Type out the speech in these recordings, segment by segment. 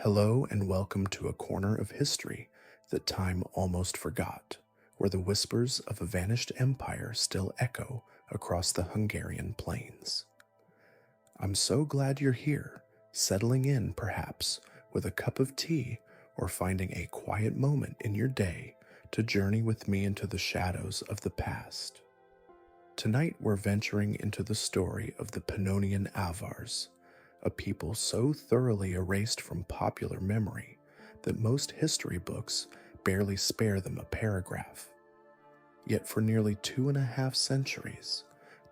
Hello and welcome to a corner of history that time almost forgot, where the whispers of a vanished empire still echo across the Hungarian plains. I'm so glad you're here, settling in perhaps with a cup of tea or finding a quiet moment in your day to journey with me into the shadows of the past. Tonight we're venturing into the story of the Pannonian Avars, a people so thoroughly erased from popular memory that most history books barely spare them a paragraph. Yet for nearly 2.5 centuries,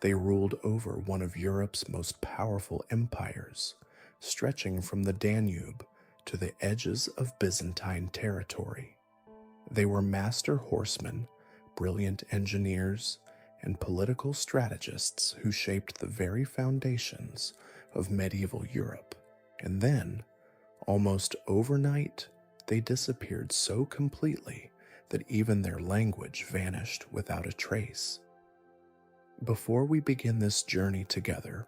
they ruled over one of Europe's most powerful empires, stretching from the Danube to the edges of Byzantine territory. They were master horsemen, brilliant engineers, and political strategists who shaped the very foundations of medieval Europe. And then, almost overnight, they disappeared so completely that even their language vanished without a trace. Before we begin this journey together,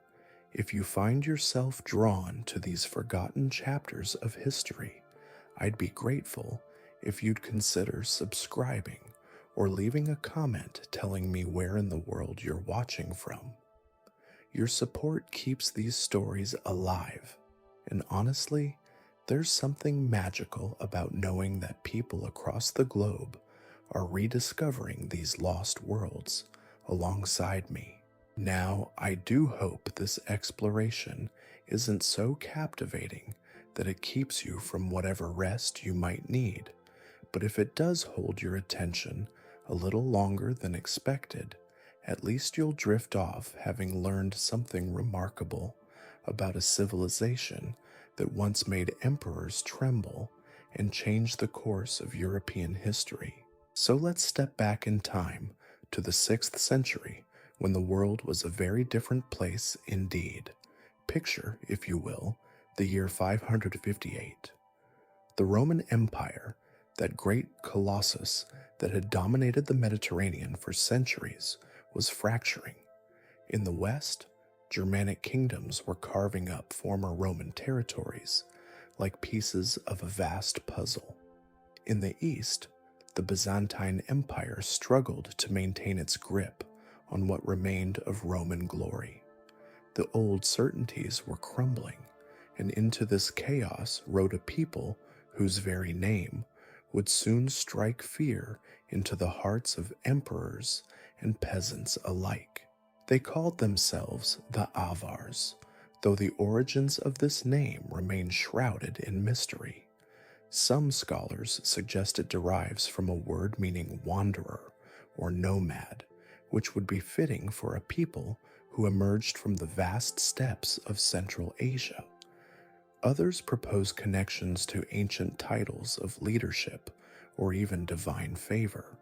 if you find yourself drawn to these forgotten chapters of history, I'd be grateful if you'd consider subscribing or leaving a comment telling me where in the world you're watching from. Your support keeps these stories alive, and honestly, there's something magical about knowing that people across the globe are rediscovering these lost worlds alongside me. Now, I do hope this exploration isn't so captivating that it keeps you from whatever rest you might need, but if it does hold your attention a little longer than expected, at least you'll drift off having learned something remarkable about a civilization that once made emperors tremble and changed the course of European history. So let's step back in time to the 6th century when the world was a very different place indeed. Picture, if you will, the year 558. The Roman Empire, that great colossus that had dominated the Mediterranean for centuries, was fracturing. In the west, Germanic kingdoms were carving up former Roman territories like pieces of a vast puzzle. In the east, the Byzantine Empire struggled to maintain its grip on what remained of Roman glory. The old certainties were crumbling, and into this chaos rode a people whose very name would soon strike fear into the hearts of emperors and peasants alike. They called themselves the Avars, though the origins of this name remain shrouded in mystery. Some scholars suggest it derives from a word meaning wanderer or nomad, which would be fitting for a people who emerged from the vast steppes of Central Asia. Others propose connections to ancient titles of leadership or even divine favor.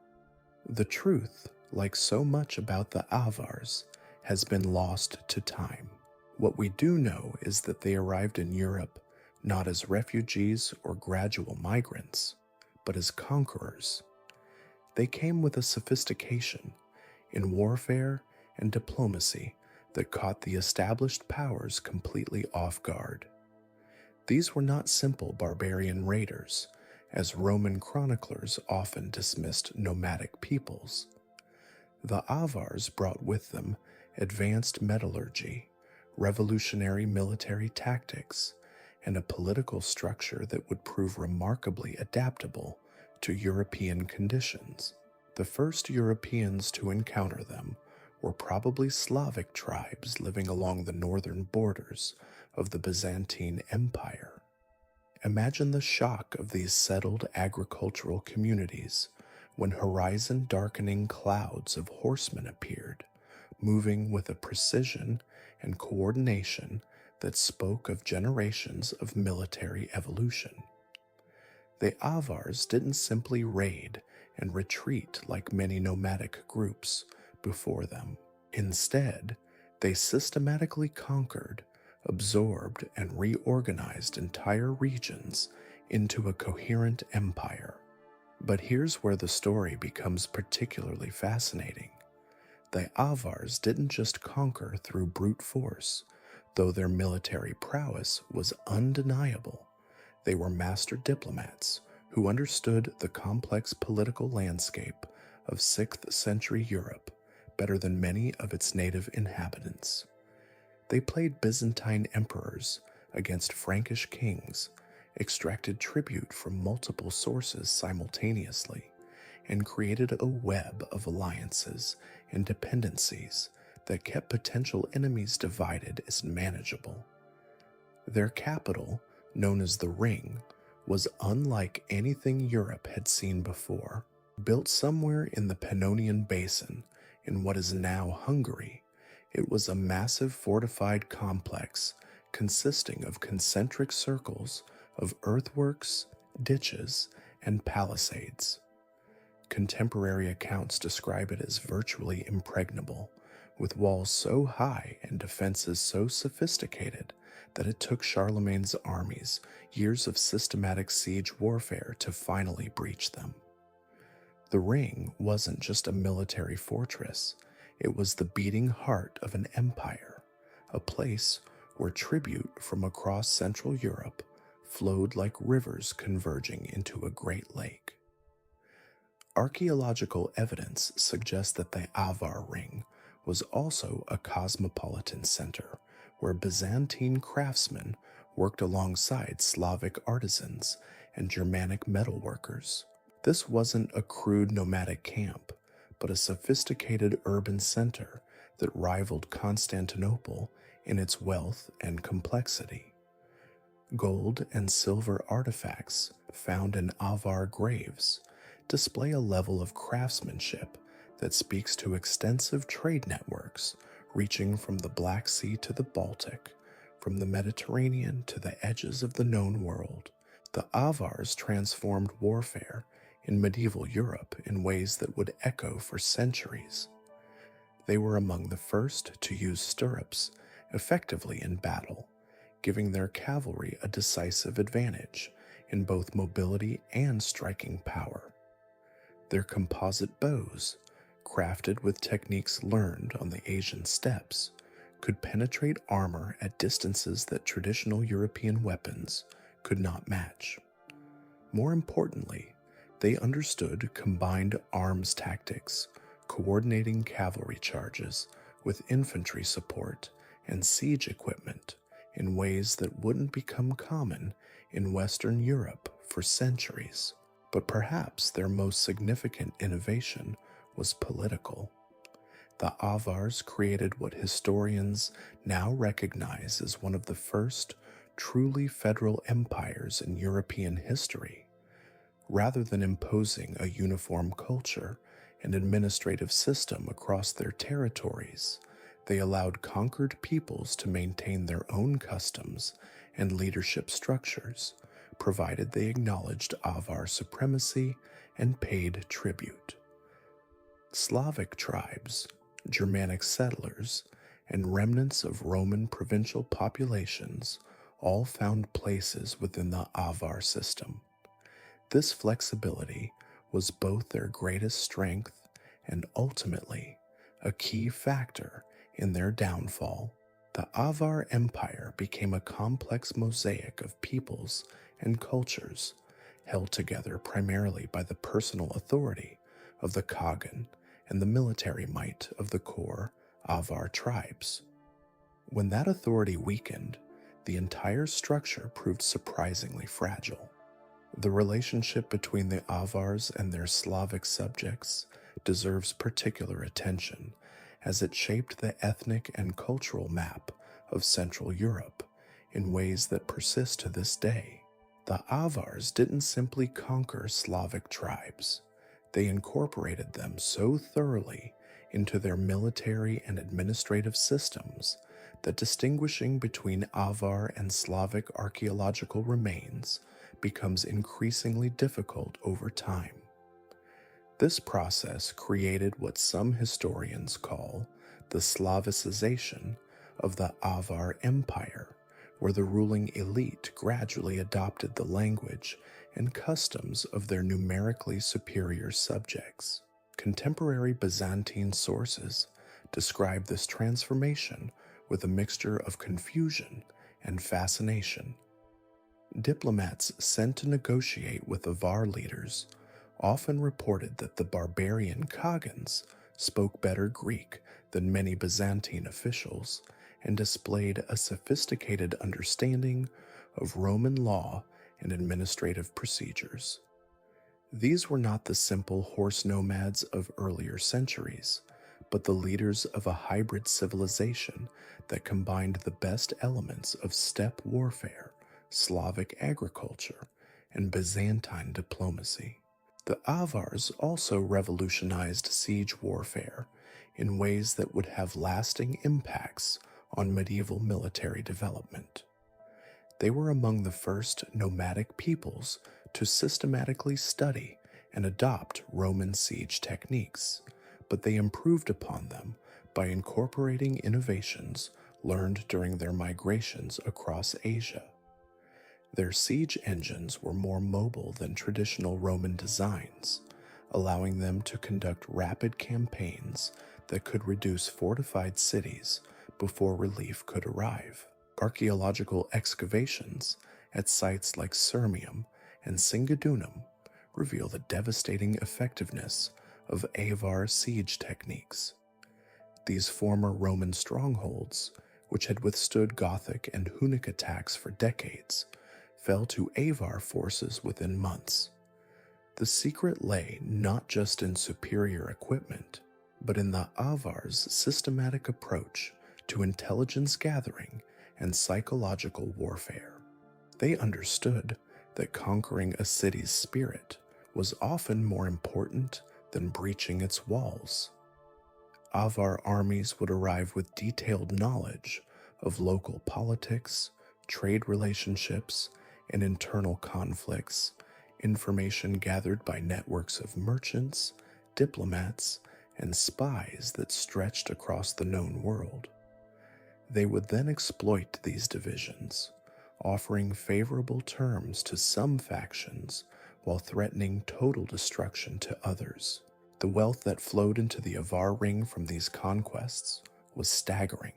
The truth, like so much about the Avars, has been lost to time. What we do know is that they arrived in Europe not as refugees or gradual migrants, but as conquerors. They came with a sophistication in warfare and diplomacy that caught the established powers completely off guard. These were not simple barbarian raiders, as Roman chroniclers often dismissed nomadic peoples. The Avars brought with them advanced metallurgy, revolutionary military tactics, and a political structure that would prove remarkably adaptable to European conditions. The first Europeans to encounter them were probably Slavic tribes living along the northern borders of the Byzantine Empire. Imagine the shock of these settled agricultural communities when horizon-darkening clouds of horsemen appeared, moving with a precision and coordination that spoke of generations of military evolution. The Avars didn't simply raid and retreat like many nomadic groups before them. Instead, they systematically conquered, absorbed, and reorganized entire regions into a coherent empire. But here's where the story becomes particularly fascinating. The Avars didn't just conquer through brute force, though their military prowess was undeniable. They were master diplomats who understood the complex political landscape of 6th century Europe better than many of its native inhabitants. They played Byzantine emperors against Frankish kings, extracted tribute from multiple sources simultaneously, and created a web of alliances and dependencies that kept potential enemies divided as manageable. Their capital, known as the Ring, was unlike anything Europe had seen before. Built somewhere in the Pannonian Basin in what is now Hungary, it was a massive fortified complex consisting of concentric circles of earthworks, ditches, and palisades. Contemporary accounts describe it as virtually impregnable, with walls so high and defenses so sophisticated that it took Charlemagne's armies years of systematic siege warfare to finally breach them. The Ring wasn't just a military fortress, it was the beating heart of an empire, a place where tribute from across Central Europe flowed like rivers converging into a great lake. Archaeological evidence suggests that the Avar Ring was also a cosmopolitan center where Byzantine craftsmen worked alongside Slavic artisans and Germanic metalworkers. This wasn't a crude nomadic camp, but a sophisticated urban center that rivaled Constantinople in its wealth and complexity. Gold and silver artifacts found in Avar graves display a level of craftsmanship that speaks to extensive trade networks reaching from the Black Sea to the Baltic, from the Mediterranean to the edges of the known world. The Avars transformed warfare in medieval Europe in ways that would echo for centuries. They were among the first to use stirrups effectively in battle, giving their cavalry a decisive advantage in both mobility and striking power. Their composite bows, crafted with techniques learned on the Asian steppes, could penetrate armor at distances that traditional European weapons could not match. More importantly, they understood combined arms tactics, coordinating cavalry charges with infantry support and siege equipment in ways that wouldn't become common in Western Europe for centuries. But perhaps their most significant innovation was political. The Avars created what historians now recognize as one of the first truly federal empires in European history. Rather than imposing a uniform culture and administrative system across their territories, they allowed conquered peoples to maintain their own customs and leadership structures, provided they acknowledged Avar supremacy and paid tribute. Slavic tribes, Germanic settlers, and remnants of Roman provincial populations all found places within the Avar system. This flexibility was both their greatest strength and ultimately a key factor in their downfall. The Avar Empire became a complex mosaic of peoples and cultures, held together primarily by the personal authority of the Khagan and the military might of the core Avar tribes. When that authority weakened, the entire structure proved surprisingly fragile. The relationship between the Avars and their Slavic subjects deserves particular attention, as it shaped the ethnic and cultural map of Central Europe in ways that persist to this day. The Avars didn't simply conquer Slavic tribes. They incorporated them so thoroughly into their military and administrative systems that distinguishing between Avar and Slavic archaeological remains becomes increasingly difficult over time. This process created what some historians call the Slavicization of the Avar Empire, where the ruling elite gradually adopted the language and customs of their numerically superior subjects. Contemporary Byzantine sources describe this transformation with a mixture of confusion and fascination. Diplomats sent to negotiate with Avar leaders often reported that the barbarian Khagans spoke better Greek than many Byzantine officials and displayed a sophisticated understanding of Roman law and administrative procedures. These were not the simple horse nomads of earlier centuries, but the leaders of a hybrid civilization that combined the best elements of steppe warfare, Slavic agriculture, and Byzantine diplomacy. The Avars also revolutionized siege warfare in ways that would have lasting impacts on medieval military development. They were among the first nomadic peoples to systematically study and adopt Roman siege techniques, but they improved upon them by incorporating innovations learned during their migrations across Asia. Their siege engines were more mobile than traditional Roman designs, allowing them to conduct rapid campaigns that could reduce fortified cities before relief could arrive. Archaeological excavations at sites like Sirmium and Singadunum reveal the devastating effectiveness of Avar siege techniques. These former Roman strongholds, which had withstood Gothic and Hunnic attacks for decades, fell to Avar forces within months. The secret lay not just in superior equipment, but in the Avars' systematic approach to intelligence gathering and psychological warfare. They understood that conquering a city's spirit was often more important than breaching its walls. Avar armies would arrive with detailed knowledge of local politics, trade relationships, and internal conflicts, information gathered by networks of merchants, diplomats, and spies that stretched across the known world. They would then exploit these divisions, offering favorable terms to some factions while threatening total destruction to others. The wealth that flowed into the Avar ring from these conquests was staggering.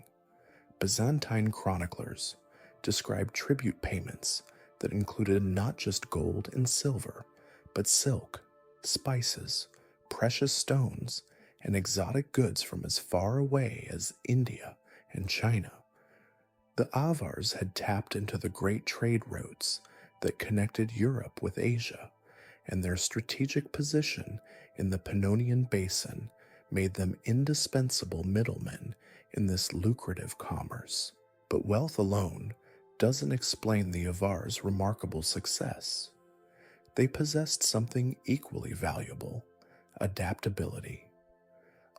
Byzantine chroniclers described tribute payments that included not just gold and silver, but silk, spices, precious stones, and exotic goods from as far away as India and China. The Avars had tapped into the great trade routes that connected Europe with Asia, and their strategic position in the Pannonian Basin made them indispensable middlemen in this lucrative commerce. But wealth alone doesn't explain the Avars' remarkable success. They possessed something equally valuable: adaptability.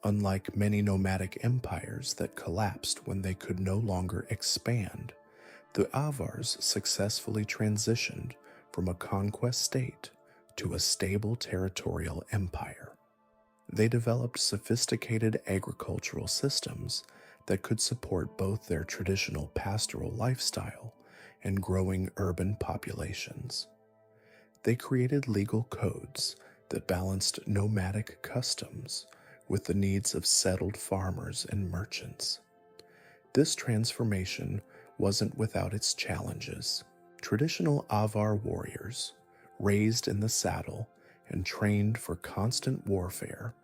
Unlike many nomadic empires that collapsed when they could no longer expand, the Avars successfully transitioned from a conquest state to a stable territorial empire. They developed sophisticated agricultural systems that could support both their traditional pastoral lifestyle and growing urban populations. They created legal codes that balanced nomadic customs with the needs of settled farmers and merchants. This transformation wasn't without its challenges. Traditional Avar warriors, raised in the saddle and trained for constant warfare,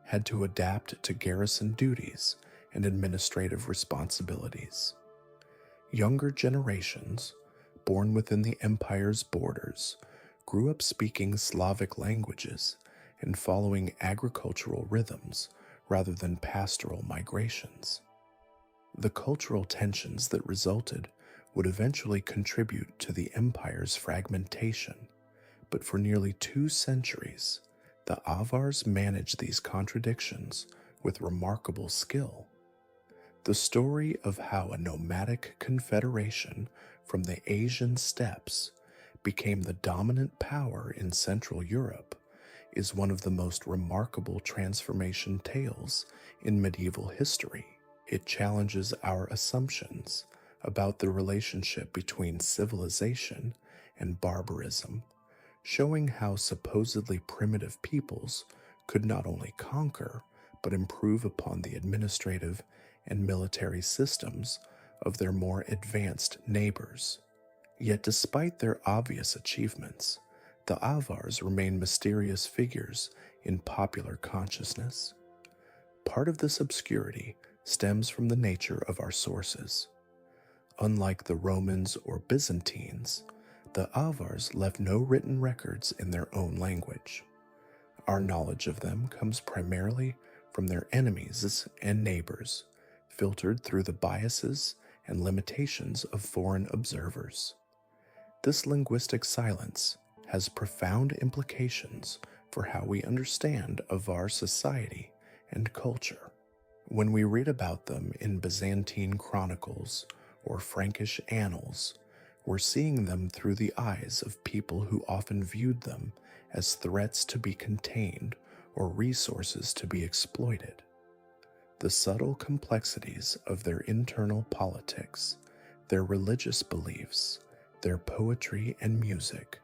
had to adapt to garrison duties and administrative responsibilities. Younger generations, born within the empire's borders, grew up speaking Slavic languages and following agricultural rhythms rather than pastoral migrations. The cultural tensions that resulted would eventually contribute to the empire's fragmentation, but for nearly 2 centuries, the Avars managed these contradictions with remarkable skill. The story of how a nomadic confederation from the Asian steppes became the dominant power in Central Europe is one of the most remarkable transformation tales in medieval history. It challenges our assumptions about the relationship between civilization and barbarism, showing how supposedly primitive peoples could not only conquer, but improve upon the administrative and military systems of their more advanced neighbors. Yet despite their obvious achievements, the Avars remain mysterious figures in popular consciousness. Part of this obscurity stems from the nature of our sources. Unlike the Romans or Byzantines, the Avars left no written records in their own language. Our knowledge of them comes primarily from their enemies and neighbors, filtered through the biases and limitations of foreign observers. This linguistic silence has profound implications for how we understand Avar society and culture. When we read about them in Byzantine chronicles or Frankish annals, we're seeing them through the eyes of people who often viewed them as threats to be contained or resources to be exploited. The subtle complexities of their internal politics, their religious beliefs, their poetry and music,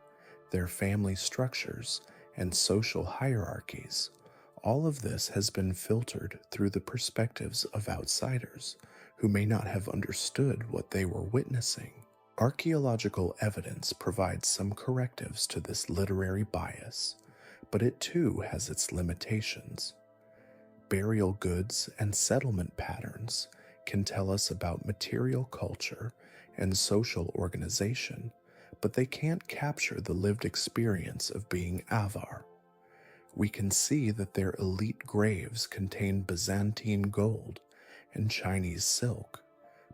their family structures and social hierarchies, all of this has been filtered through the perspectives of outsiders who may not have understood what they were witnessing. Archaeological evidence provides some correctives to this literary bias, but it too has its limitations. Burial goods and settlement patterns can tell us about material culture and social organization, but they can't capture the lived experience of being Avar. We can see that their elite graves contain Byzantine gold and Chinese silk,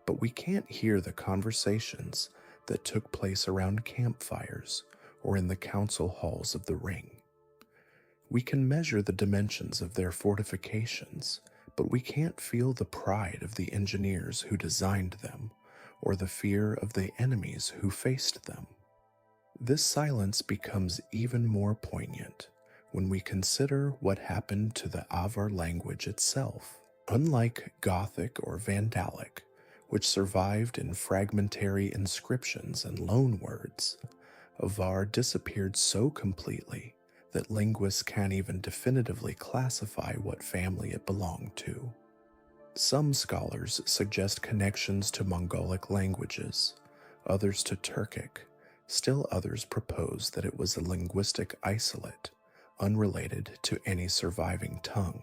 but we can't hear the conversations that took place around campfires or in the council halls of the ring. We can measure the dimensions of their fortifications, but we can't feel the pride of the engineers who designed them or the fear of the enemies who faced them. This silence becomes even more poignant when we consider what happened to the Avar language itself. Unlike Gothic or Vandalic, which survived in fragmentary inscriptions and loanwords, Avar disappeared so completely that linguists can't even definitively classify what family it belonged to. Some scholars suggest connections to Mongolic languages, others to Turkic, still others propose that it was a linguistic isolate, unrelated to any surviving tongue.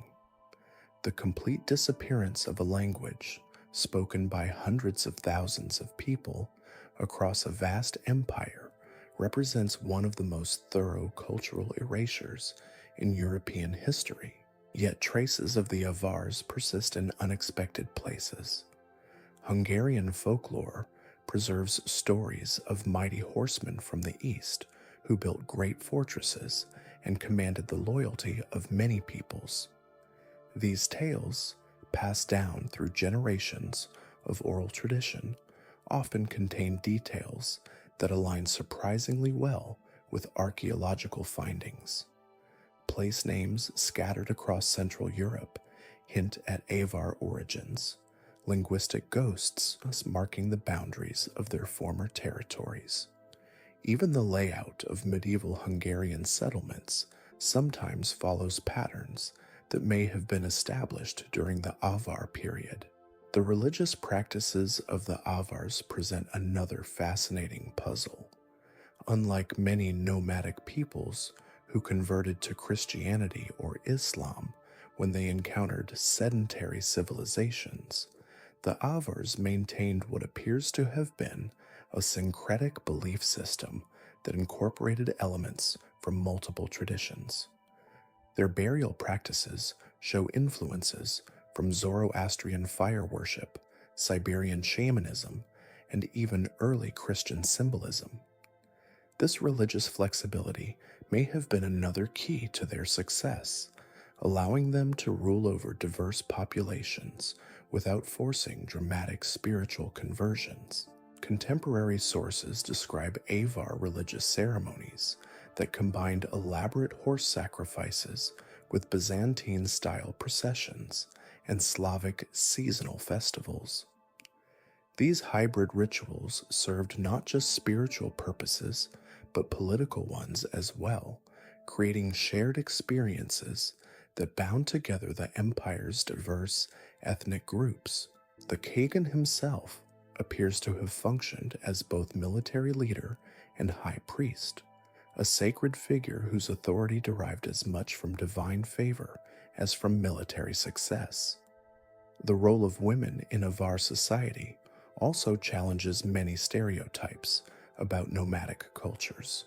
The complete disappearance of a language spoken by hundreds of thousands of people across a vast empire represents one of the most thorough cultural erasures in European history. Yet traces of the Avars persist in unexpected places. Hungarian folklore preserves stories of mighty horsemen from the east who built great fortresses and commanded the loyalty of many peoples. These tales, passed down through generations of oral tradition, often contain details that align surprisingly well with archaeological findings. Place names scattered across Central Europe hint at Avar origins, linguistic ghosts marking the boundaries of their former territories. Even the layout of medieval Hungarian settlements sometimes follows patterns that may have been established during the Avar period. The religious practices of the Avars present another fascinating puzzle. Unlike many nomadic peoples who converted to Christianity or Islam when they encountered sedentary civilizations, the Avars maintained what appears to have been a syncretic belief system that incorporated elements from multiple traditions. Their burial practices show influences from Zoroastrian fire worship, Siberian shamanism, and even early Christian symbolism. This religious flexibility may have been another key to their success, allowing them to rule over diverse populations without forcing dramatic spiritual conversions. Contemporary sources describe Avar religious ceremonies that combined elaborate horse sacrifices with Byzantine-style processions and Slavic seasonal festivals. These hybrid rituals served not just spiritual purposes, but political ones as well, creating shared experiences that bound together the empire's diverse ethnic groups. The Kagan himself, appears to have functioned as both military leader and high priest, a sacred figure whose authority derived as much from divine favor as from military success. The role of women in Avar society also challenges many stereotypes about nomadic cultures.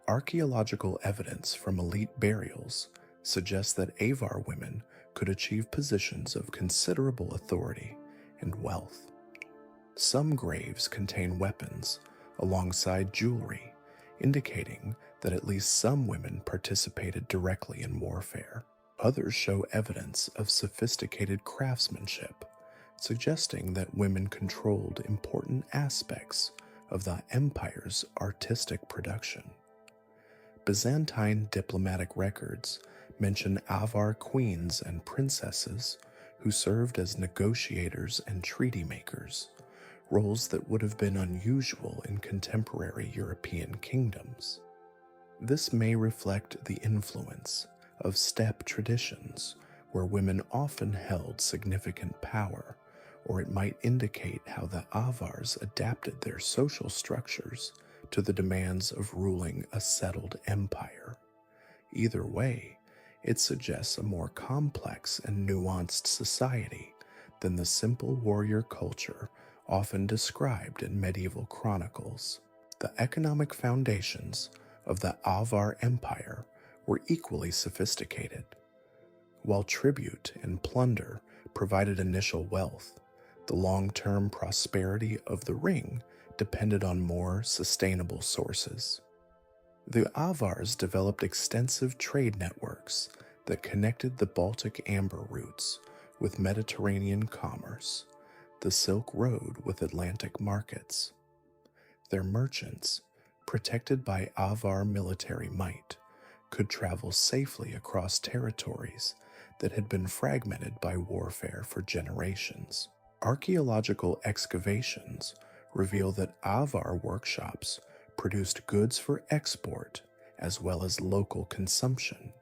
Archaeological evidence from elite burials suggests that Avar women could achieve positions of considerable authority and wealth. Some graves contain weapons alongside jewelry, indicating that at least some women participated directly in warfare. Others show evidence of sophisticated craftsmanship, suggesting that women controlled important aspects of the empire's artistic production. Byzantine diplomatic records mention Avar queens and princesses who served as negotiators and treaty makers, roles that would have been unusual in contemporary European kingdoms. This may reflect the influence of steppe traditions, where women often held significant power, or it might indicate how the Avars adapted their social structures to the demands of ruling a settled empire. Either way, it suggests a more complex and nuanced society than the simple warrior culture often described in medieval chronicles. The economic foundations of the Avar Empire were equally sophisticated. While tribute and plunder provided initial wealth, the long-term prosperity of the ring depended on more sustainable sources. The Avars developed extensive trade networks that connected the Baltic amber routes with Mediterranean commerce, the Silk Road with Atlantic markets. Their merchants, protected by Avar military might, could travel safely across territories that had been fragmented by warfare for generations. Archaeological excavations reveal that Avar workshops produced goods for export as well as local consumption.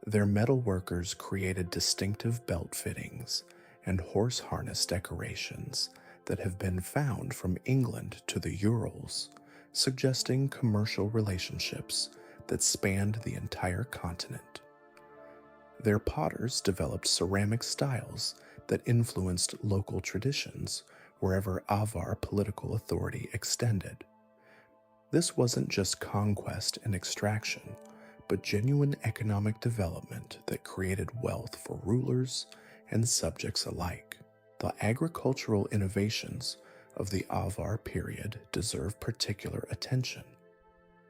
Their metalworkers created distinctive belt fittings and horse harness decorations that have been found from England to the Urals, suggesting commercial relationships that spanned the entire continent. Their potters developed ceramic styles that influenced local traditions wherever Avar political authority extended. This wasn't just conquest and extraction, but genuine economic development that created wealth for rulers and subjects alike. The agricultural innovations of the Avar period deserve particular attention.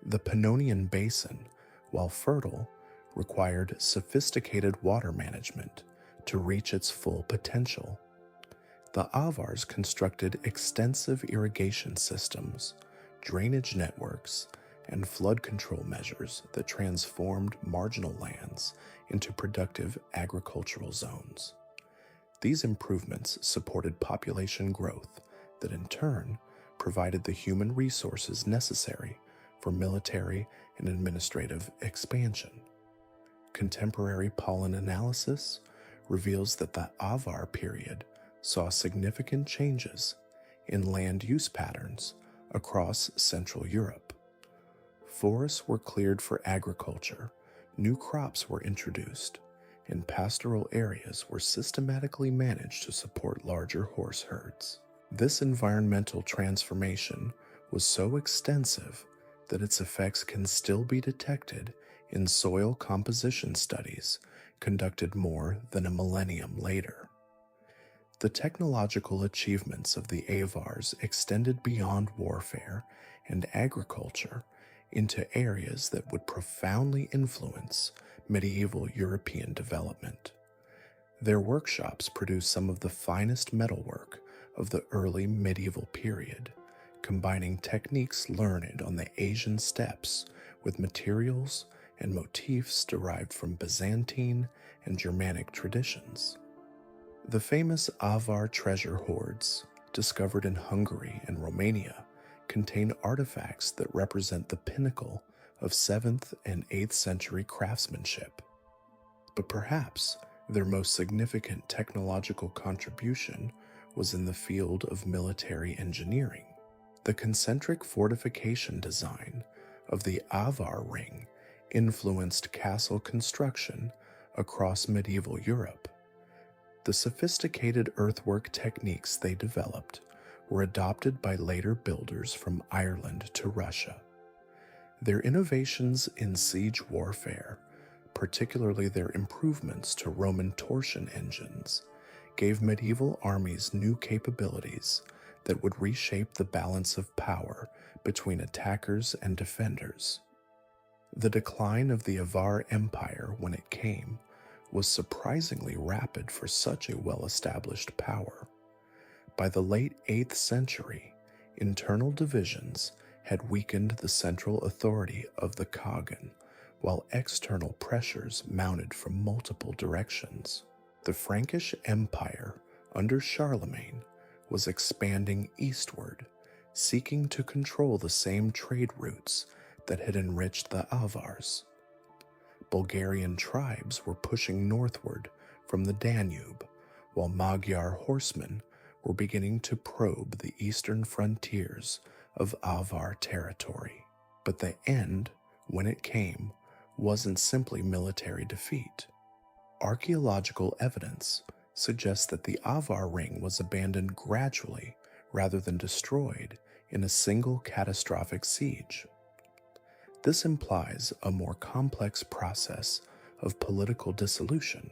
The Pannonian Basin, while fertile, required sophisticated water management to reach its full potential. The Avars constructed extensive irrigation systems, drainage networks, and flood control measures that transformed marginal lands into productive agricultural zones. These improvements supported population growth that in turn provided the human resources necessary for military and administrative expansion. Contemporary pollen analysis reveals that the Avar period saw significant changes in land use patterns across Central Europe. Forests were cleared for agriculture, new crops were introduced, and pastoral areas were systematically managed to support larger horse herds. This environmental transformation was so extensive that its effects can still be detected in soil composition studies conducted more than a millennium later. The technological achievements of the Avars extended beyond warfare and agriculture into areas that would profoundly influence medieval European development. Their workshops produced some of the finest metalwork of the early medieval period, combining techniques learned on the Asian steppes with materials and motifs derived from Byzantine and Germanic traditions. The famous Avar treasure hoards, discovered in Hungary and Romania, contain artifacts that represent the pinnacle of 7th and 8th century craftsmanship. But perhaps their most significant technological contribution was in the field of military engineering. The concentric fortification design of the Avar ring influenced castle construction across medieval Europe. The sophisticated earthwork techniques they developed were adopted by later builders from Ireland to Russia. Their innovations in siege warfare, particularly their improvements to Roman torsion engines, gave medieval armies new capabilities that would reshape the balance of power between attackers and defenders. The decline of the Avar Empire, when it came, was surprisingly rapid for such a well-established power. By the late 8th century, internal divisions had weakened the central authority of the Khagan, while external pressures mounted from multiple directions. The Frankish Empire, under Charlemagne, was expanding eastward, seeking to control the same trade routes that had enriched the Avars. Bulgarian tribes were pushing northward from the Danube, while Magyar horsemen were beginning to probe the eastern frontiers of Avar territory. But the end, when it came, wasn't simply military defeat. Archaeological evidence suggests that the Avar ring was abandoned gradually rather than destroyed in a single catastrophic siege. This implies a more complex process of political dissolution,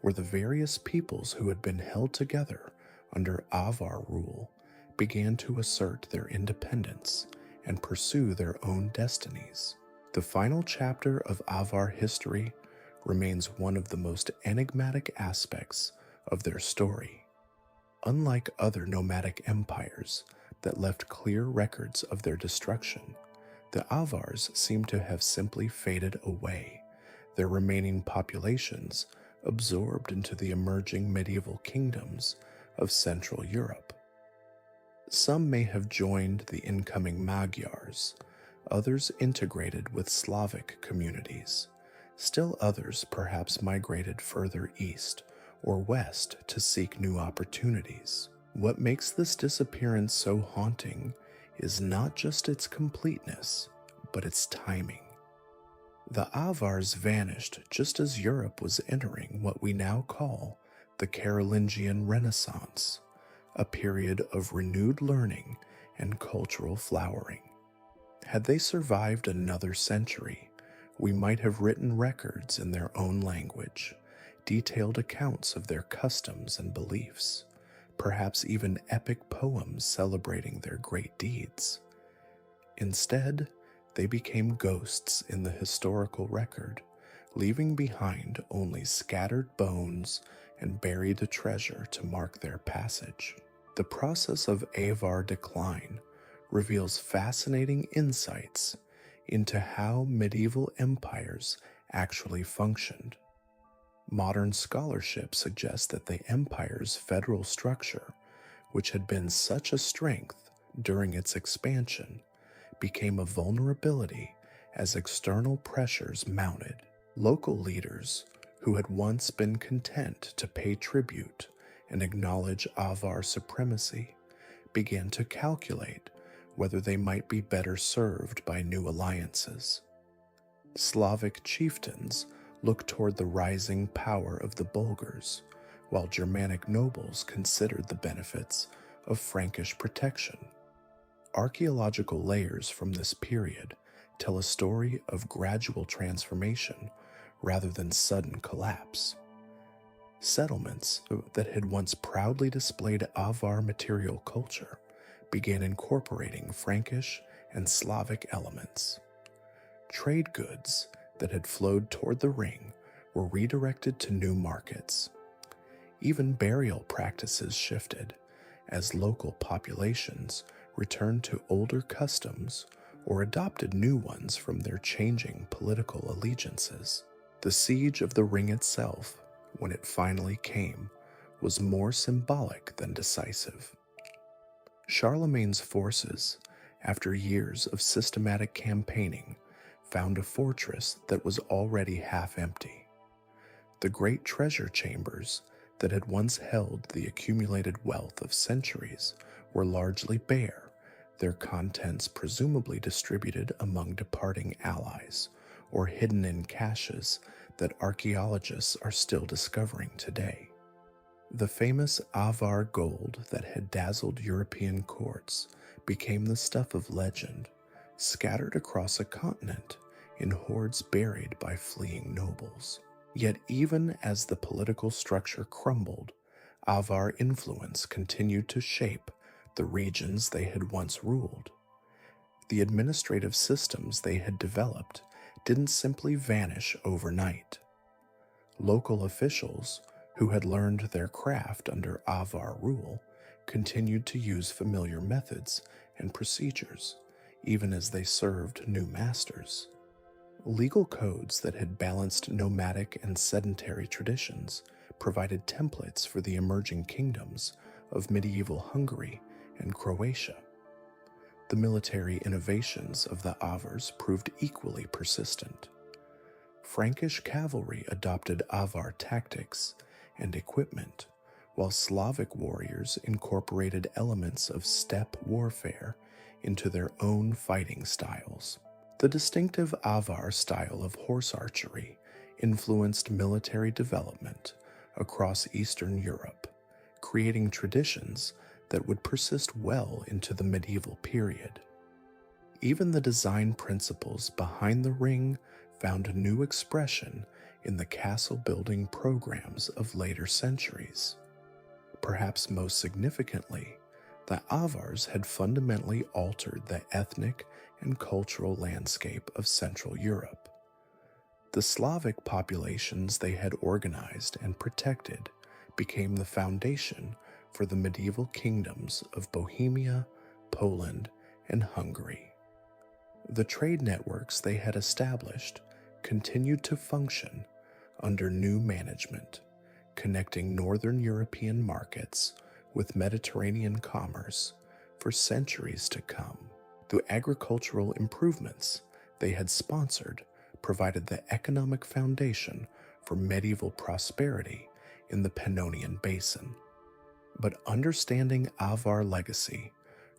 where the various peoples who had been held together under Avar rule began to assert their independence and pursue their own destinies. The final chapter of Avar history remains one of the most enigmatic aspects of their story. Unlike other nomadic empires that left clear records of their destruction, the Avars seem to have simply faded away, their remaining populations absorbed into the emerging medieval kingdoms of Central Europe. Some may have joined the incoming Magyars, others integrated with Slavic communities. Still others perhaps migrated further east or west to seek new opportunities. What makes this disappearance so haunting is not just its completeness, but its timing. The Avars vanished just as Europe was entering what we now call the Carolingian Renaissance, a period of renewed learning and cultural flowering. Had they survived another century, we might have written records in their own language, detailed accounts of their customs and beliefs, perhaps even epic poems celebrating their great deeds. Instead, they became ghosts in the historical record, leaving behind only scattered bones and buried treasure to mark their passage. The process of Avar decline reveals fascinating insights into how medieval empires actually functioned. Modern scholarship suggests that the empire's federal structure, which had been such a strength during its expansion, became a vulnerability as external pressures mounted. Local leaders, who had once been content to pay tribute and acknowledge Avar supremacy, began to calculate whether they might be better served by new alliances. Slavic chieftains looked toward the rising power of the Bulgars, while Germanic nobles considered the benefits of Frankish protection. Archaeological layers from this period tell a story of gradual transformation rather than sudden collapse. Settlements that had once proudly displayed Avar material culture began incorporating Frankish and Slavic elements. Trade goods that had flowed toward the ring were redirected to new markets. Even burial practices shifted as local populations returned to older customs or adopted new ones from their changing political allegiances. The siege of the ring itself, when it finally came, was more symbolic than decisive. Charlemagne's forces, after years of systematic campaigning, found a fortress that was already half empty. The great treasure chambers that had once held the accumulated wealth of centuries were largely bare, their contents presumably distributed among departing allies or hidden in caches that archaeologists are still discovering today. The famous Avar gold that had dazzled European courts became the stuff of legend, scattered across a continent in hoards buried by fleeing nobles. Yet even as the political structure crumbled, Avar influence continued to shape the regions they had once ruled. The administrative systems they had developed didn't simply vanish overnight. Local officials, who had learned their craft under Avar rule, continued to use familiar methods and procedures, even as they served new masters. Legal codes that had balanced nomadic and sedentary traditions provided templates for the emerging kingdoms of medieval Hungary and Croatia. The military innovations of the Avars proved equally persistent. Frankish cavalry adopted Avar tactics and equipment, while Slavic warriors incorporated elements of steppe warfare into their own fighting styles. The distinctive Avar style of horse archery influenced military development across Eastern Europe, creating traditions that would persist well into the medieval period. Even the design principles behind the ring found new expression in the castle-building programs of later centuries. Perhaps most significantly, the Avars had fundamentally altered the ethnic and cultural landscape of Central Europe. The Slavic populations they had organized and protected became the foundation for the medieval kingdoms of Bohemia, Poland, and Hungary. The trade networks they had established continued to function under new management, connecting northern European markets with Mediterranean commerce for centuries to come. The agricultural improvements they had sponsored provided the economic foundation for medieval prosperity in the Pannonian Basin. But understanding Avar legacy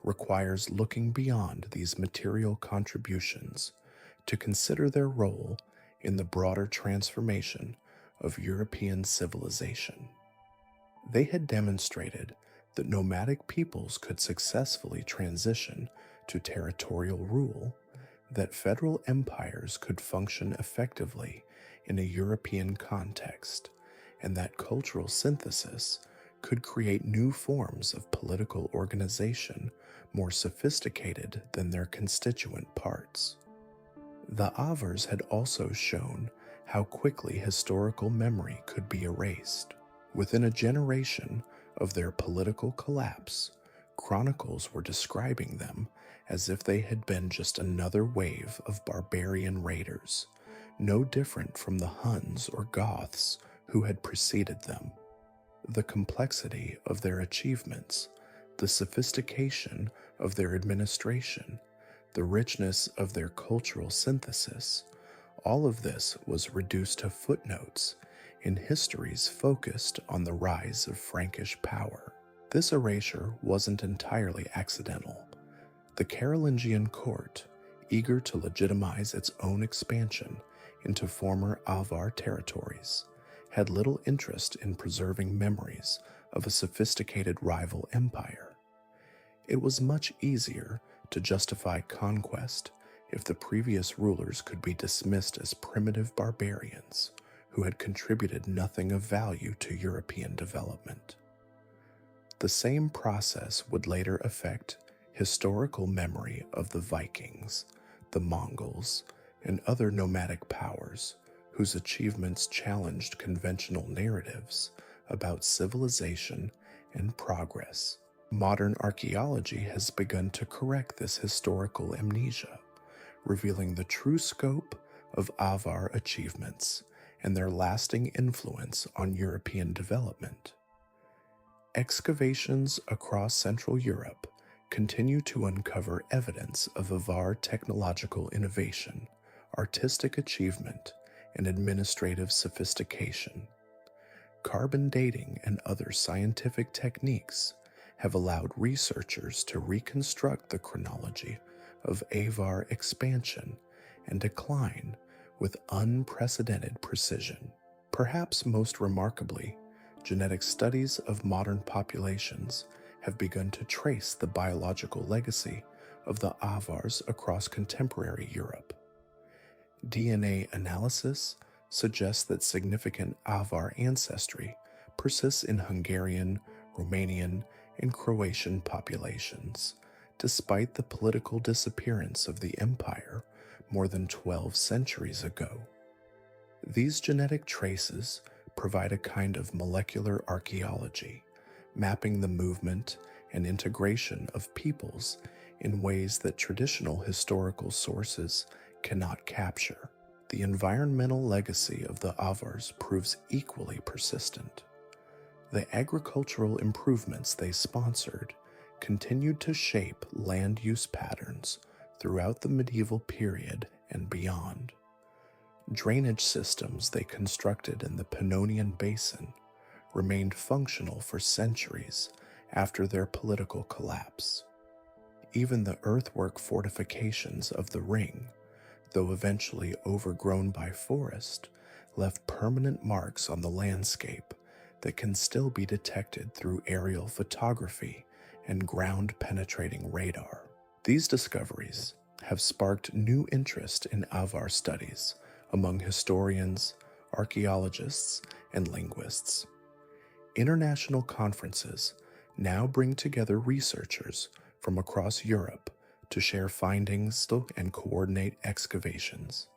requires looking beyond these material contributions to consider their role in the broader transformation of European civilization. They had demonstrated that nomadic peoples could successfully transition to territorial rule, that federal empires could function effectively in a European context, and that cultural synthesis could create new forms of political organization more sophisticated than their constituent parts. The Avars had also shown how quickly historical memory could be erased. Within a generation of their political collapse, chronicles were describing them as if they had been just another wave of barbarian raiders, no different from the Huns or Goths who had preceded them. The complexity of their achievements, the sophistication of their administration, the richness of their cultural synthesis, all of this was reduced to footnotes in histories focused on the rise of Frankish power. This erasure wasn't entirely accidental. The Carolingian court, eager to legitimize its own expansion into former Avar territories, had little interest in preserving memories of a sophisticated rival empire. It was much easier to justify conquest if the previous rulers could be dismissed as primitive barbarians who had contributed nothing of value to European development. The same process would later affect historical memory of the Vikings, the Mongols, and other nomadic powers whose achievements challenged conventional narratives about civilization and progress. Modern archaeology has begun to correct this historical amnesia, revealing the true scope of Avar achievements and their lasting influence on European development. Excavations across Central Europe continue to uncover evidence of Avar technological innovation, artistic achievement, and administrative sophistication. Carbon dating and other scientific techniques have allowed researchers to reconstruct the chronology of Avar expansion and decline with unprecedented precision. Perhaps most remarkably, genetic studies of modern populations have begun to trace the biological legacy of the Avars across contemporary Europe. DNA analysis suggests that significant Avar ancestry persists in Hungarian, Romanian, and Croatian populations, despite the political disappearance of the empire more than 12 centuries ago. These genetic traces provide a kind of molecular archaeology, mapping the movement and integration of peoples in ways that traditional historical sources cannot capture. The environmental legacy of the Avars proves equally persistent. The agricultural improvements they sponsored continued to shape land use patterns throughout the medieval period and beyond. Drainage systems they constructed in the Pannonian Basin remained functional for centuries after their political collapse. Even the earthwork fortifications of the ring, though eventually overgrown by forest, left permanent marks on the landscape that can still be detected through aerial photography and ground-penetrating radar. These discoveries have sparked new interest in Avar studies among historians, archaeologists, and linguists. International conferences now bring together researchers from across Europe to share findings and coordinate excavations.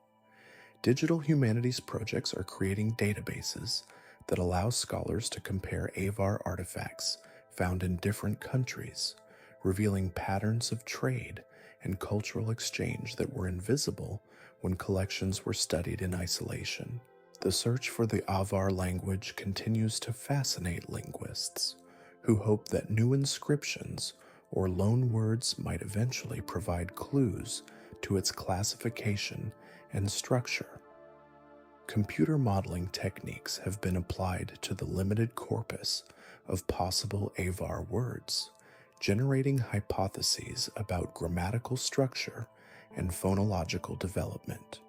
Digital humanities projects are creating databases that allow scholars to compare Avar artifacts found in different countries, revealing patterns of trade and cultural exchange that were invisible when collections were studied in isolation. The search for the Avar language continues to fascinate linguists, who hope that new inscriptions or loan words might eventually provide clues to its classification and structure. Computer modeling techniques have been applied to the limited corpus of possible Avar words, generating hypotheses about grammatical structure and phonological development.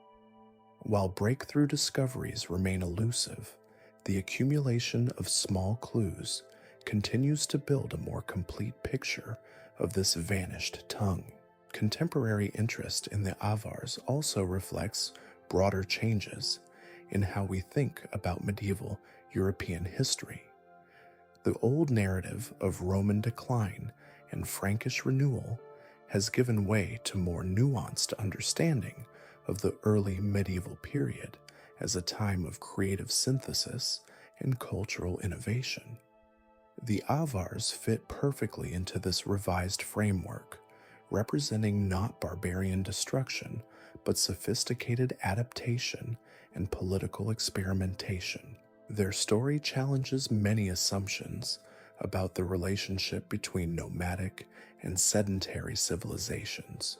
While breakthrough discoveries remain elusive, the accumulation of small clues continues to build a more complete picture of this vanished tongue. Contemporary interest in the Avars also reflects broader changes in how we think about medieval European history. The old narrative of Roman decline and Frankish renewal has given way to more nuanced understanding of the early medieval period as a time of creative synthesis and cultural innovation. The Avars fit perfectly into this revised framework, representing not barbarian destruction, but sophisticated adaptation and political experimentation. Their story challenges many assumptions about the relationship between nomadic and sedentary civilizations.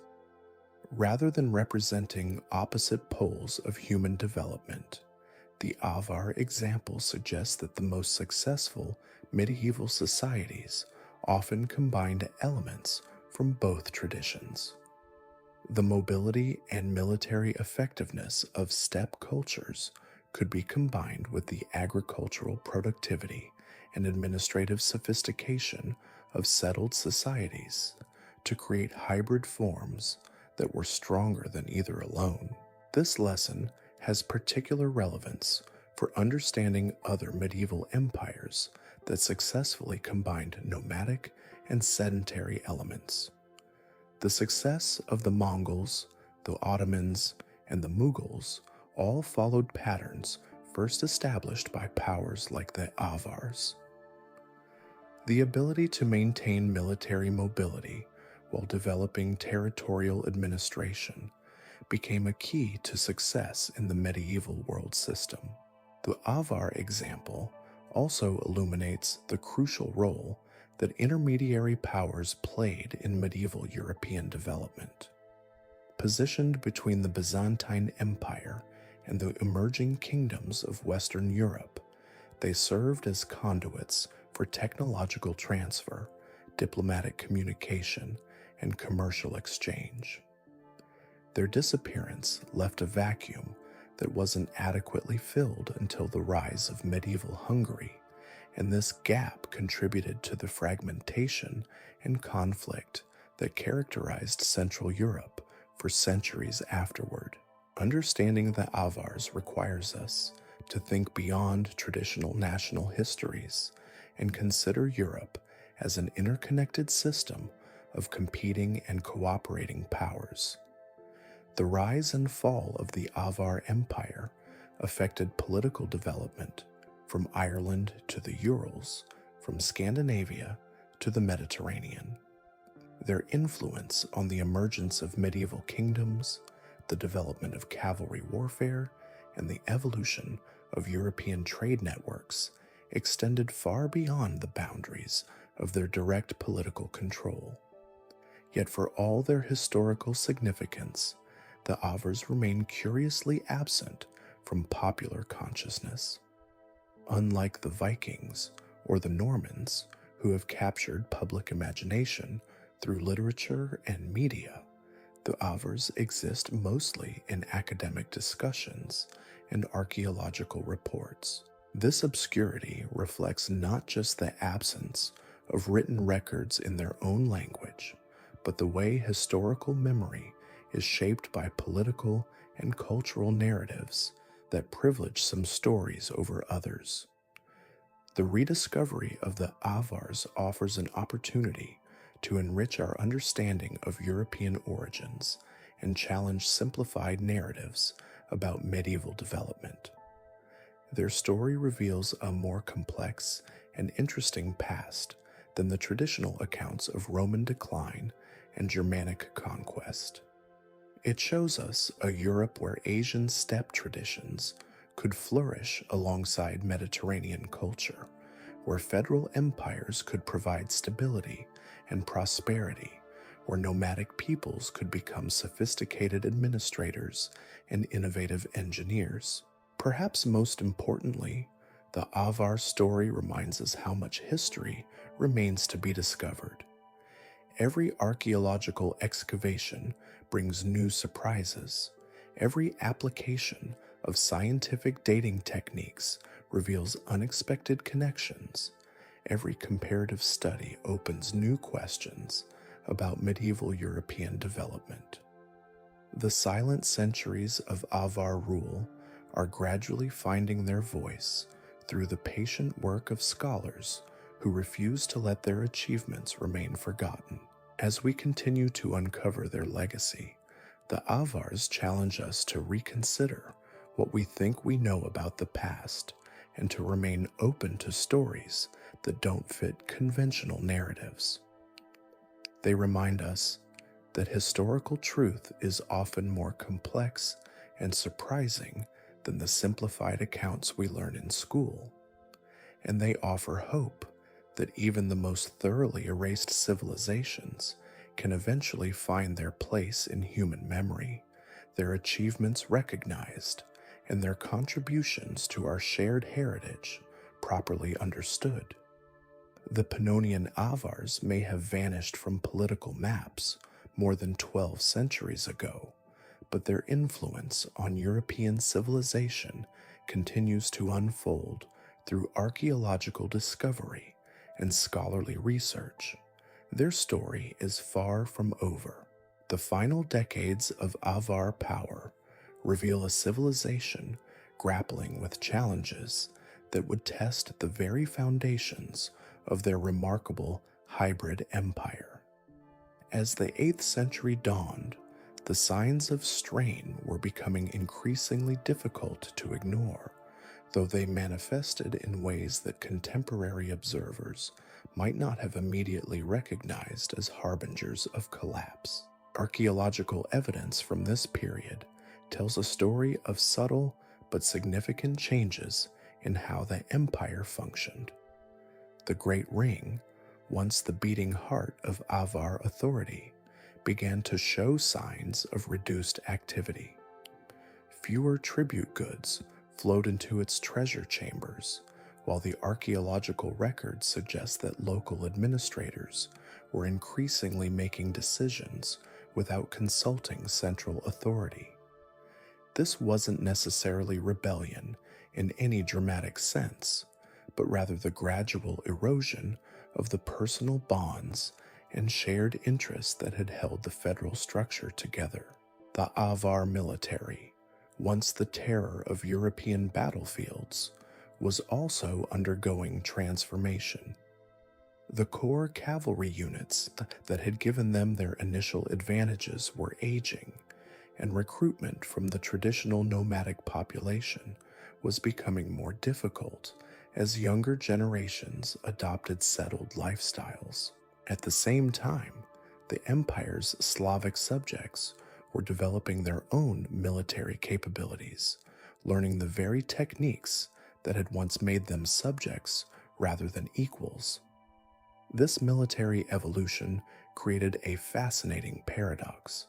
Rather than representing opposite poles of human development, the Avar example suggests that the most successful medieval societies often combined elements from both traditions. The mobility and military effectiveness of steppe cultures could be combined with the agricultural productivity and administrative sophistication of settled societies to create hybrid forms that were stronger than either alone. This lesson has particular relevance for understanding other medieval empires that successfully combined nomadic and sedentary elements. The success of the Mongols, the Ottomans, and the Mughals all followed patterns first established by powers like the Avars. The ability to maintain military mobility while developing territorial administration became a key to success in the medieval world system. The Avar example also illuminates the crucial role that intermediary powers played in medieval European development. Positioned between the Byzantine Empire and the emerging kingdoms of Western Europe, They served as conduits for technological transfer, diplomatic communication, and commercial exchange. Their disappearance left a vacuum that wasn't adequately filled until the rise of medieval Hungary, and this gap contributed to the fragmentation and conflict that characterized Central Europe for centuries afterward. Understanding the Avars requires us to think beyond traditional national histories and consider Europe as an interconnected system of competing and cooperating powers. The rise and fall of the Avar Empire affected political development from Ireland to the Urals, from Scandinavia to the Mediterranean. Their influence on the emergence of medieval kingdoms, the development of cavalry warfare, and the evolution of European trade networks extended far beyond the boundaries of their direct political control. Yet for all their historical significance, the Avars remain curiously absent from popular consciousness. Unlike the Vikings or the Normans, who have captured public imagination through literature and media, the Avars exist mostly in academic discussions and archaeological reports. This obscurity reflects not just the absence of written records in their own language, but the way historical memory is shaped by political and cultural narratives that privilege some stories over others. The rediscovery of the Avars offers an opportunity to enrich our understanding of European origins and challenge simplified narratives about medieval development. Their story reveals a more complex and interesting past than the traditional accounts of Roman decline and Germanic conquest. It shows us a Europe where Asian steppe traditions could flourish alongside Mediterranean culture, where federal empires could provide stability and prosperity, where nomadic peoples could become sophisticated administrators and innovative engineers. Perhaps most importantly, the Avar story reminds us how much history remains to be discovered. Every archaeological excavation brings new surprises. Every application of scientific dating techniques reveals unexpected connections. Every comparative study opens new questions about medieval European development. The silent centuries of Avar rule are gradually finding their voice through the patient work of scholars who refuse to let their achievements remain forgotten. As we continue to uncover their legacy, the Avars challenge us to reconsider what we think we know about the past and to remain open to stories that don't fit conventional narratives. They remind us that historical truth is often more complex and surprising than the simplified accounts we learn in school, and they offer hope that even the most thoroughly erased civilizations can eventually find their place in human memory, their achievements recognized, and their contributions to our shared heritage properly understood. The Pannonian Avars may have vanished from political maps more than 12 centuries ago, but their influence on European civilization continues to unfold through archaeological discovery and scholarly research. Their story is far from over. The final decades of Avar power reveal a civilization grappling with challenges that would test the very foundations of their remarkable hybrid empire. As the 8th century dawned, the signs of strain were becoming increasingly difficult to ignore, though they manifested in ways that contemporary observers might not have immediately recognized as harbingers of collapse. Archaeological evidence from this period tells a story of subtle but significant changes in how the empire functioned. The Great Ring, once the beating heart of Avar authority, began to show signs of reduced activity. Fewer tribute goods flowed into its treasure chambers, while the archaeological records suggest that local administrators were increasingly making decisions without consulting central authority. This wasn't necessarily rebellion in any dramatic sense, but rather the gradual erosion of the personal bonds and shared interests that had held the federal structure together. The Avar military, once the terror of European battlefields, was also undergoing transformation. The core cavalry units that had given them their initial advantages were aging, and recruitment from the traditional nomadic population was becoming more difficult as younger generations adopted settled lifestyles. At the same time, the empire's Slavic subjects were developing their own military capabilities, learning the very techniques that had once made them subjects rather than equals. This military evolution created a fascinating paradox.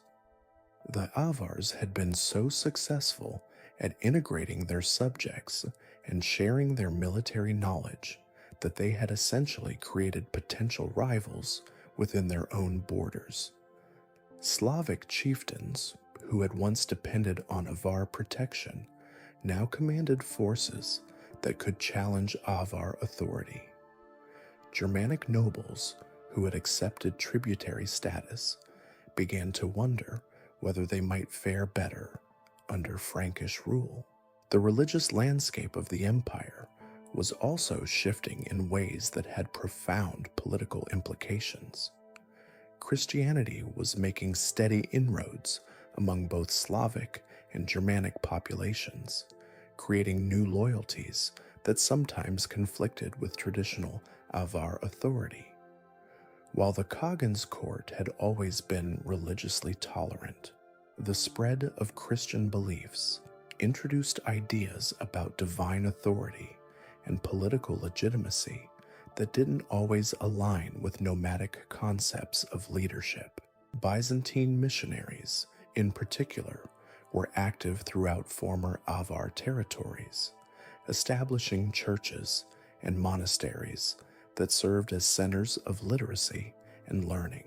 The Avars had been so successful at integrating their subjects and sharing their military knowledge that they had essentially created potential rivals within their own borders. Slavic chieftains, who had once depended on Avar protection, now commanded forces that could challenge Avar authority. Germanic nobles, who had accepted tributary status, began to wonder whether they might fare better under Frankish rule. The religious landscape of the empire was also shifting in ways that had profound political implications. Christianity was making steady inroads among both Slavic and Germanic populations, creating new loyalties that sometimes conflicted with traditional Avar authority. While the Khagan's court had always been religiously tolerant, the spread of Christian beliefs introduced ideas about divine authority and political legitimacy that didn't always align with nomadic concepts of leadership. Byzantine missionaries, in particular, were active throughout former Avar territories, establishing churches and monasteries that served as centers of literacy and learning.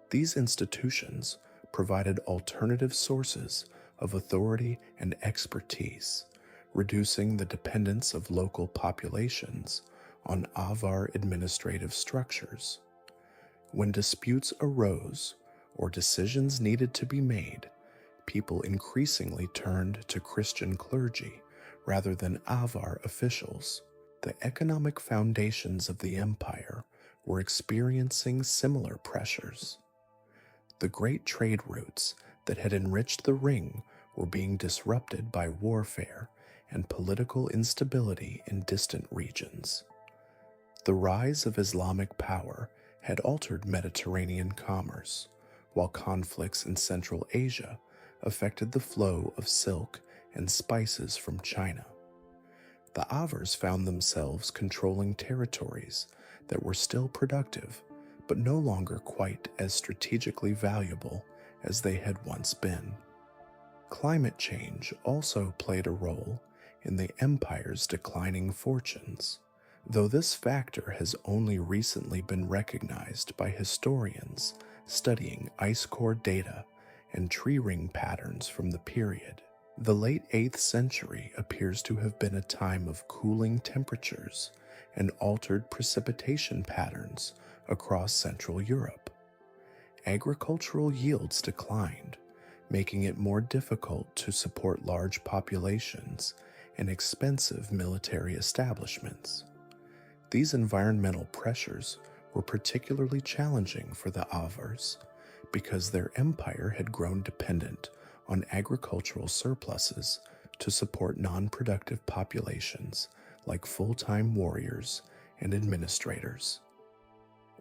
These institutions provided alternative sources of authority and expertise, reducing the dependence of local populations on Avar administrative structures. When disputes arose or decisions needed to be made, people increasingly turned to Christian clergy rather than Avar officials. The economic foundations of the empire were experiencing similar pressures. The great trade routes that had enriched the ring were being disrupted by warfare and political instability in distant regions. The rise of Islamic power had altered Mediterranean commerce, while conflicts in Central Asia affected the flow of silk and spices from China. The Avars found themselves controlling territories that were still productive, but no longer quite as strategically valuable as they had once been. Climate change also played a role in the empire's declining fortunes, though this factor has only recently been recognized by historians studying ice core data and tree ring patterns from the period. The late 8th century appears to have been a time of cooling temperatures and altered precipitation patterns across Central Europe. Agricultural yields declined, making it more difficult to support large populations and expensive military establishments. These environmental pressures were particularly challenging for the Avars because their empire had grown dependent on agricultural surpluses to support non-productive populations like full-time warriors and administrators.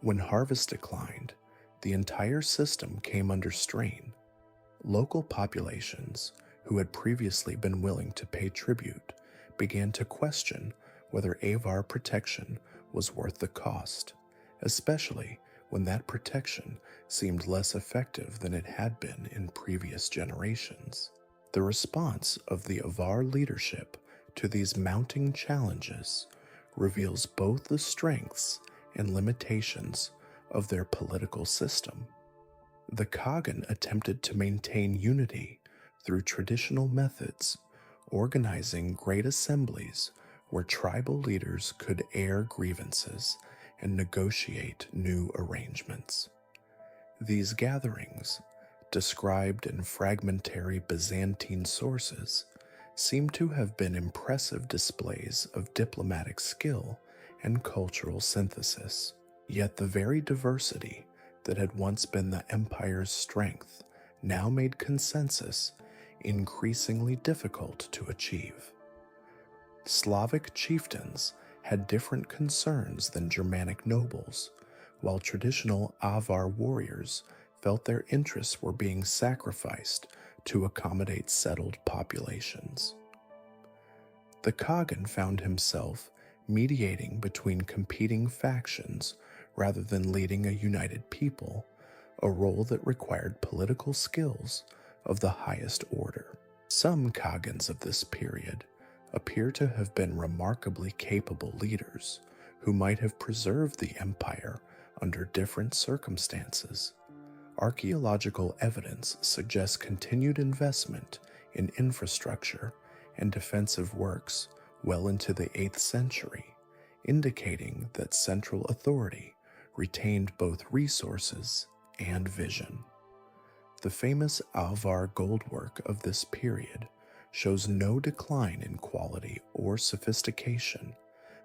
When harvest declined, the entire system came under strain. Local populations, who had previously been willing to pay tribute, began to question whether Avar protection was worth the cost, especially when that protection seemed less effective than it had been in previous generations. The response of the Avar leadership to these mounting challenges reveals both the strengths and limitations of their political system. The Khagan attempted to maintain unity through traditional methods, organizing great assemblies where tribal leaders could air grievances and negotiate new arrangements. These gatherings, described in fragmentary Byzantine sources, seem to have been impressive displays of diplomatic skill and cultural synthesis. Yet the very diversity that had once been the empire's strength now made consensus increasingly difficult to achieve. Slavic chieftains had different concerns than Germanic nobles, while traditional Avar warriors felt their interests were being sacrificed to accommodate settled populations. The Khagan found himself mediating between competing factions rather than leading a united people, a role that required political skills of the highest order. Some Khagans of this period appear to have been remarkably capable leaders who might have preserved the empire under different circumstances. Archaeological evidence suggests continued investment in infrastructure and defensive works well into the 8th century, indicating that central authority retained both resources and vision. The famous Avar goldwork of this period shows no decline in quality or sophistication,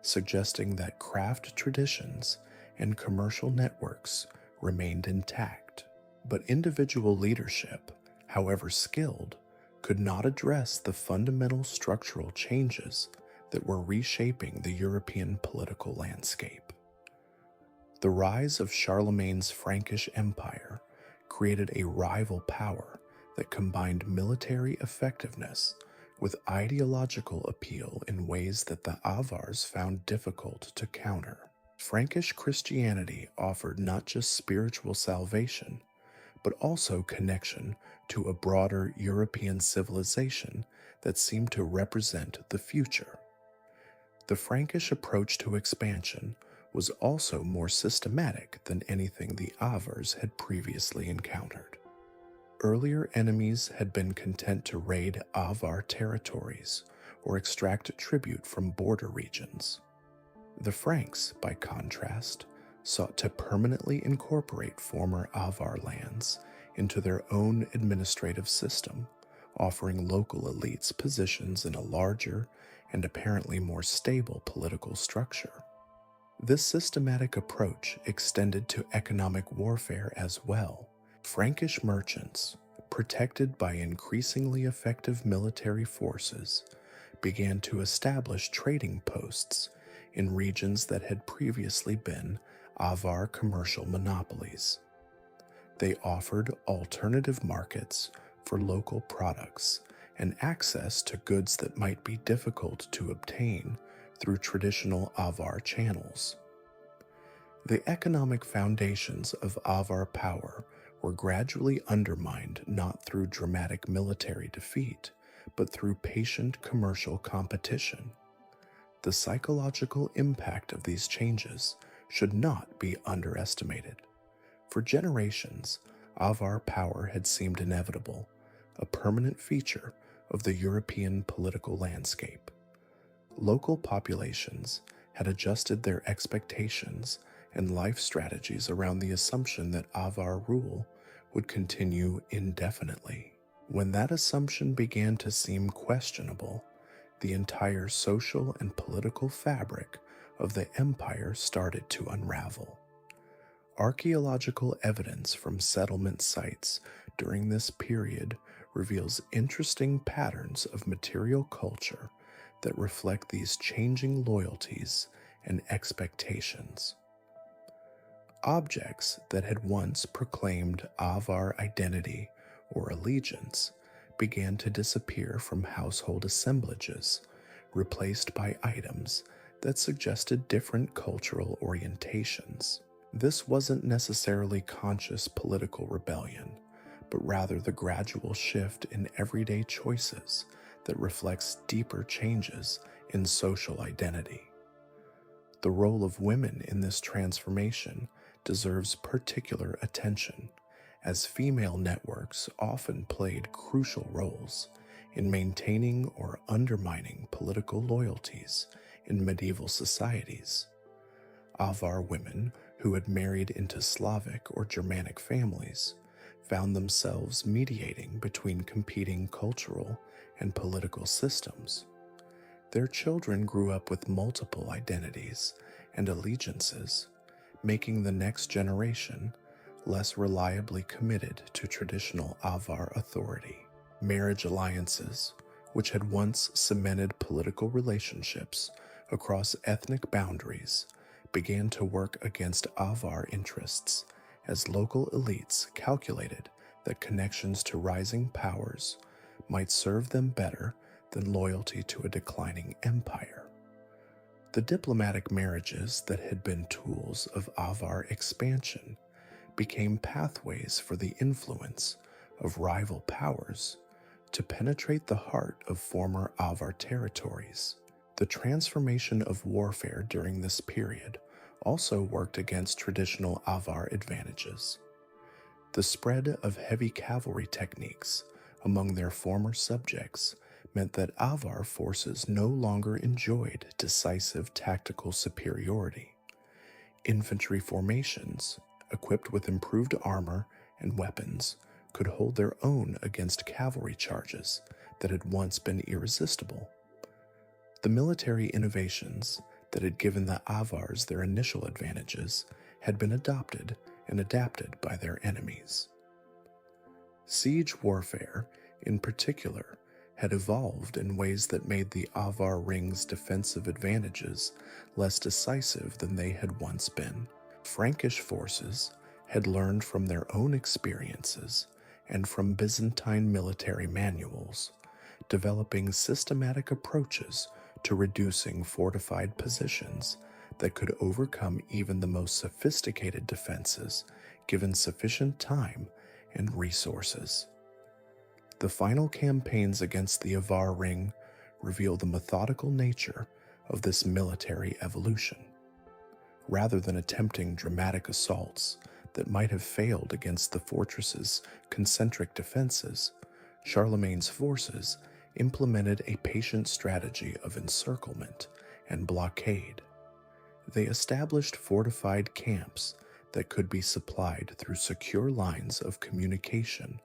suggesting that craft traditions and commercial networks remained intact. But individual leadership, however skilled, could not address the fundamental structural changes that were reshaping the European political landscape. The rise of Charlemagne's Frankish Empire created a rival power that combined military effectiveness with ideological appeal in ways that the Avars found difficult to counter. Frankish Christianity offered not just spiritual salvation, but also connection to a broader European civilization that seemed to represent the future. The Frankish approach to expansion was also more systematic than anything the Avars had previously encountered. Earlier enemies had been content to raid Avar territories or extract tribute from border regions. The Franks, by contrast, sought to permanently incorporate former Avar lands into their own administrative system, offering local elites positions in a larger and apparently more stable political structure. This systematic approach extended to economic warfare as well. Frankish merchants, protected by increasingly effective military forces, began to establish trading posts in regions that had previously been Avar commercial monopolies. They offered alternative markets for local products and access to goods that might be difficult to obtain through traditional Avar channels. The economic foundations of Avar power were gradually undermined not through dramatic military defeat, but through patient commercial competition. The psychological impact of these changes should not be underestimated. For generations, Avar power had seemed inevitable, a permanent feature of the European political landscape. Local populations had adjusted their expectations and life strategies around the assumption that Avar rule would continue indefinitely. When that assumption began to seem questionable, the entire social and political fabric of the empire started to unravel. Archaeological evidence from settlement sites during this period reveals interesting patterns of material culture that reflect these changing loyalties and expectations. Objects that had once proclaimed Avar identity or allegiance began to disappear from household assemblages, replaced by items that suggested different cultural orientations. This wasn't necessarily conscious political rebellion, but rather the gradual shift in everyday choices that reflects deeper changes in social identity. The role of women in this transformation deserves particular attention, as female networks often played crucial roles in maintaining or undermining political loyalties in medieval societies. Avar women who had married into Slavic or Germanic families found themselves mediating between competing cultural and political systems. Their children grew up with multiple identities and allegiances, making the next generation less reliably committed to traditional Avar authority. Marriage alliances, which had once cemented political relationships across ethnic boundaries, began to work against Avar interests as local elites calculated that connections to rising powers might serve them better than loyalty to a declining empire. The diplomatic marriages that had been tools of Avar expansion became pathways for the influence of rival powers to penetrate the heart of former Avar territories. The transformation of warfare during this period also worked against traditional Avar advantages. The spread of heavy cavalry techniques among their former subjects meant that Avar forces no longer enjoyed decisive tactical superiority. Infantry formations, equipped with improved armor and weapons, could hold their own against cavalry charges that had once been irresistible. The military innovations that had given the Avars their initial advantages had been adopted and adapted by their enemies. Siege warfare, in particular, had evolved in ways that made the Avar ring's defensive advantages less decisive than they had once been. Frankish forces had learned from their own experiences and from Byzantine military manuals, developing systematic approaches to reducing fortified positions that could overcome even the most sophisticated defenses given sufficient time and resources. The final campaigns against the Avar ring reveal the methodical nature of this military evolution. Rather than attempting dramatic assaults that might have failed against the fortress's concentric defenses, Charlemagne's forces implemented a patient strategy of encirclement and blockade. They established fortified camps that could be supplied through secure lines of communication,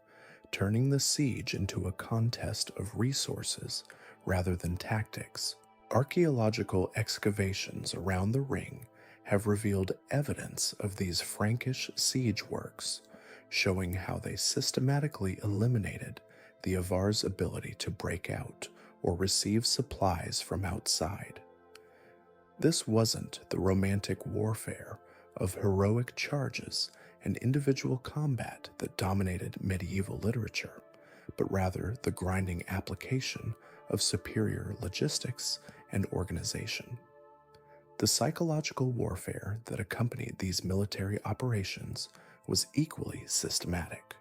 turning the siege into a contest of resources rather than tactics. Archaeological excavations around the ring have revealed evidence of these Frankish siege works, showing how they systematically eliminated the Avars' ability to break out or receive supplies from outside. This wasn't the romantic warfare of heroic charges and individual combat that dominated medieval literature, but rather the grinding application of superior logistics and organization. The psychological warfare that accompanied these military operations was equally systematic.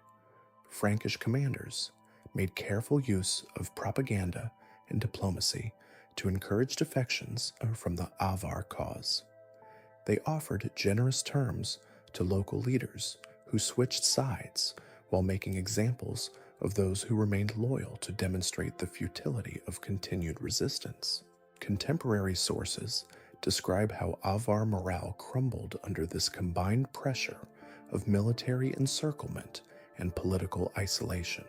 Frankish commanders made careful use of propaganda and diplomacy to encourage defections from the Avar cause. They offered generous terms to local leaders who switched sides while making examples of those who remained loyal to demonstrate the futility of continued resistance. Contemporary sources describe how Avar morale crumbled under this combined pressure of military encirclement and political isolation.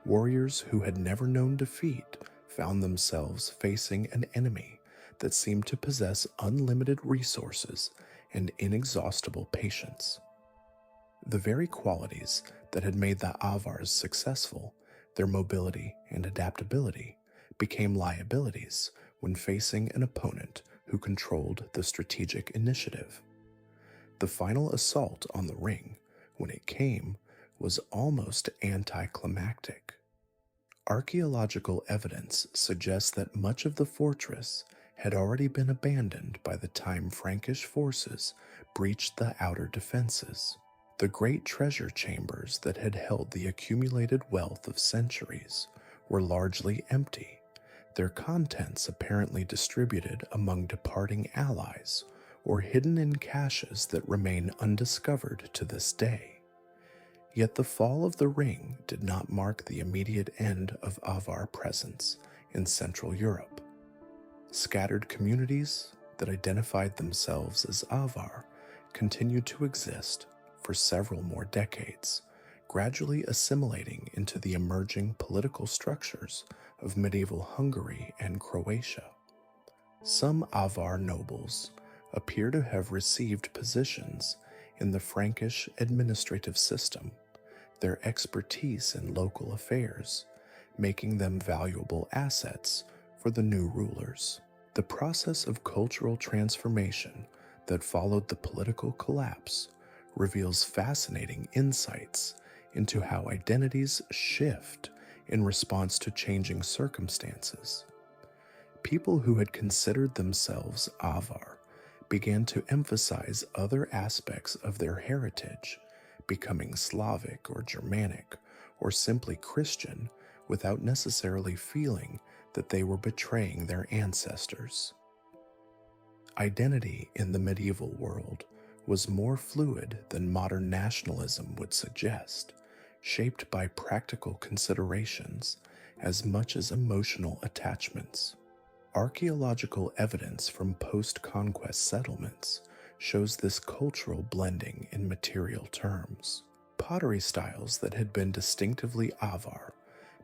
Warriors who had never known defeat found themselves facing an enemy that seemed to possess unlimited resources and inexhaustible patience. The very qualities that had made the Avars successful, their mobility and adaptability, became liabilities when facing an opponent who controlled the strategic initiative. The final assault on the ring, when it came, was almost anticlimactic. Archaeological evidence suggests that much of the fortress had already been abandoned by the time Frankish forces breached the outer defenses. The great treasure chambers that had held the accumulated wealth of centuries were largely empty, their contents apparently distributed among departing allies or hidden in caches that remain undiscovered to this day. Yet the fall of the ring did not mark the immediate end of Avar presence in Central Europe. Scattered communities that identified themselves as Avar continued to exist for several more decades, gradually assimilating into the emerging political structures of medieval Hungary and Croatia. Some Avar nobles appear to have received positions in the Frankish administrative system, their expertise in local affairs making them valuable assets for the new rulers. The process of cultural transformation that followed the political collapse reveals fascinating insights into how identities shift in response to changing circumstances. People who had considered themselves Avar began to emphasize other aspects of their heritage, becoming Slavic or Germanic or simply Christian without necessarily feeling that they were betraying their ancestors. Identity in the medieval world was more fluid than modern nationalism would suggest, shaped by practical considerations as much as emotional attachments. Archaeological evidence from post-conquest settlements shows this cultural blending in material terms. Pottery styles that had been distinctively Avar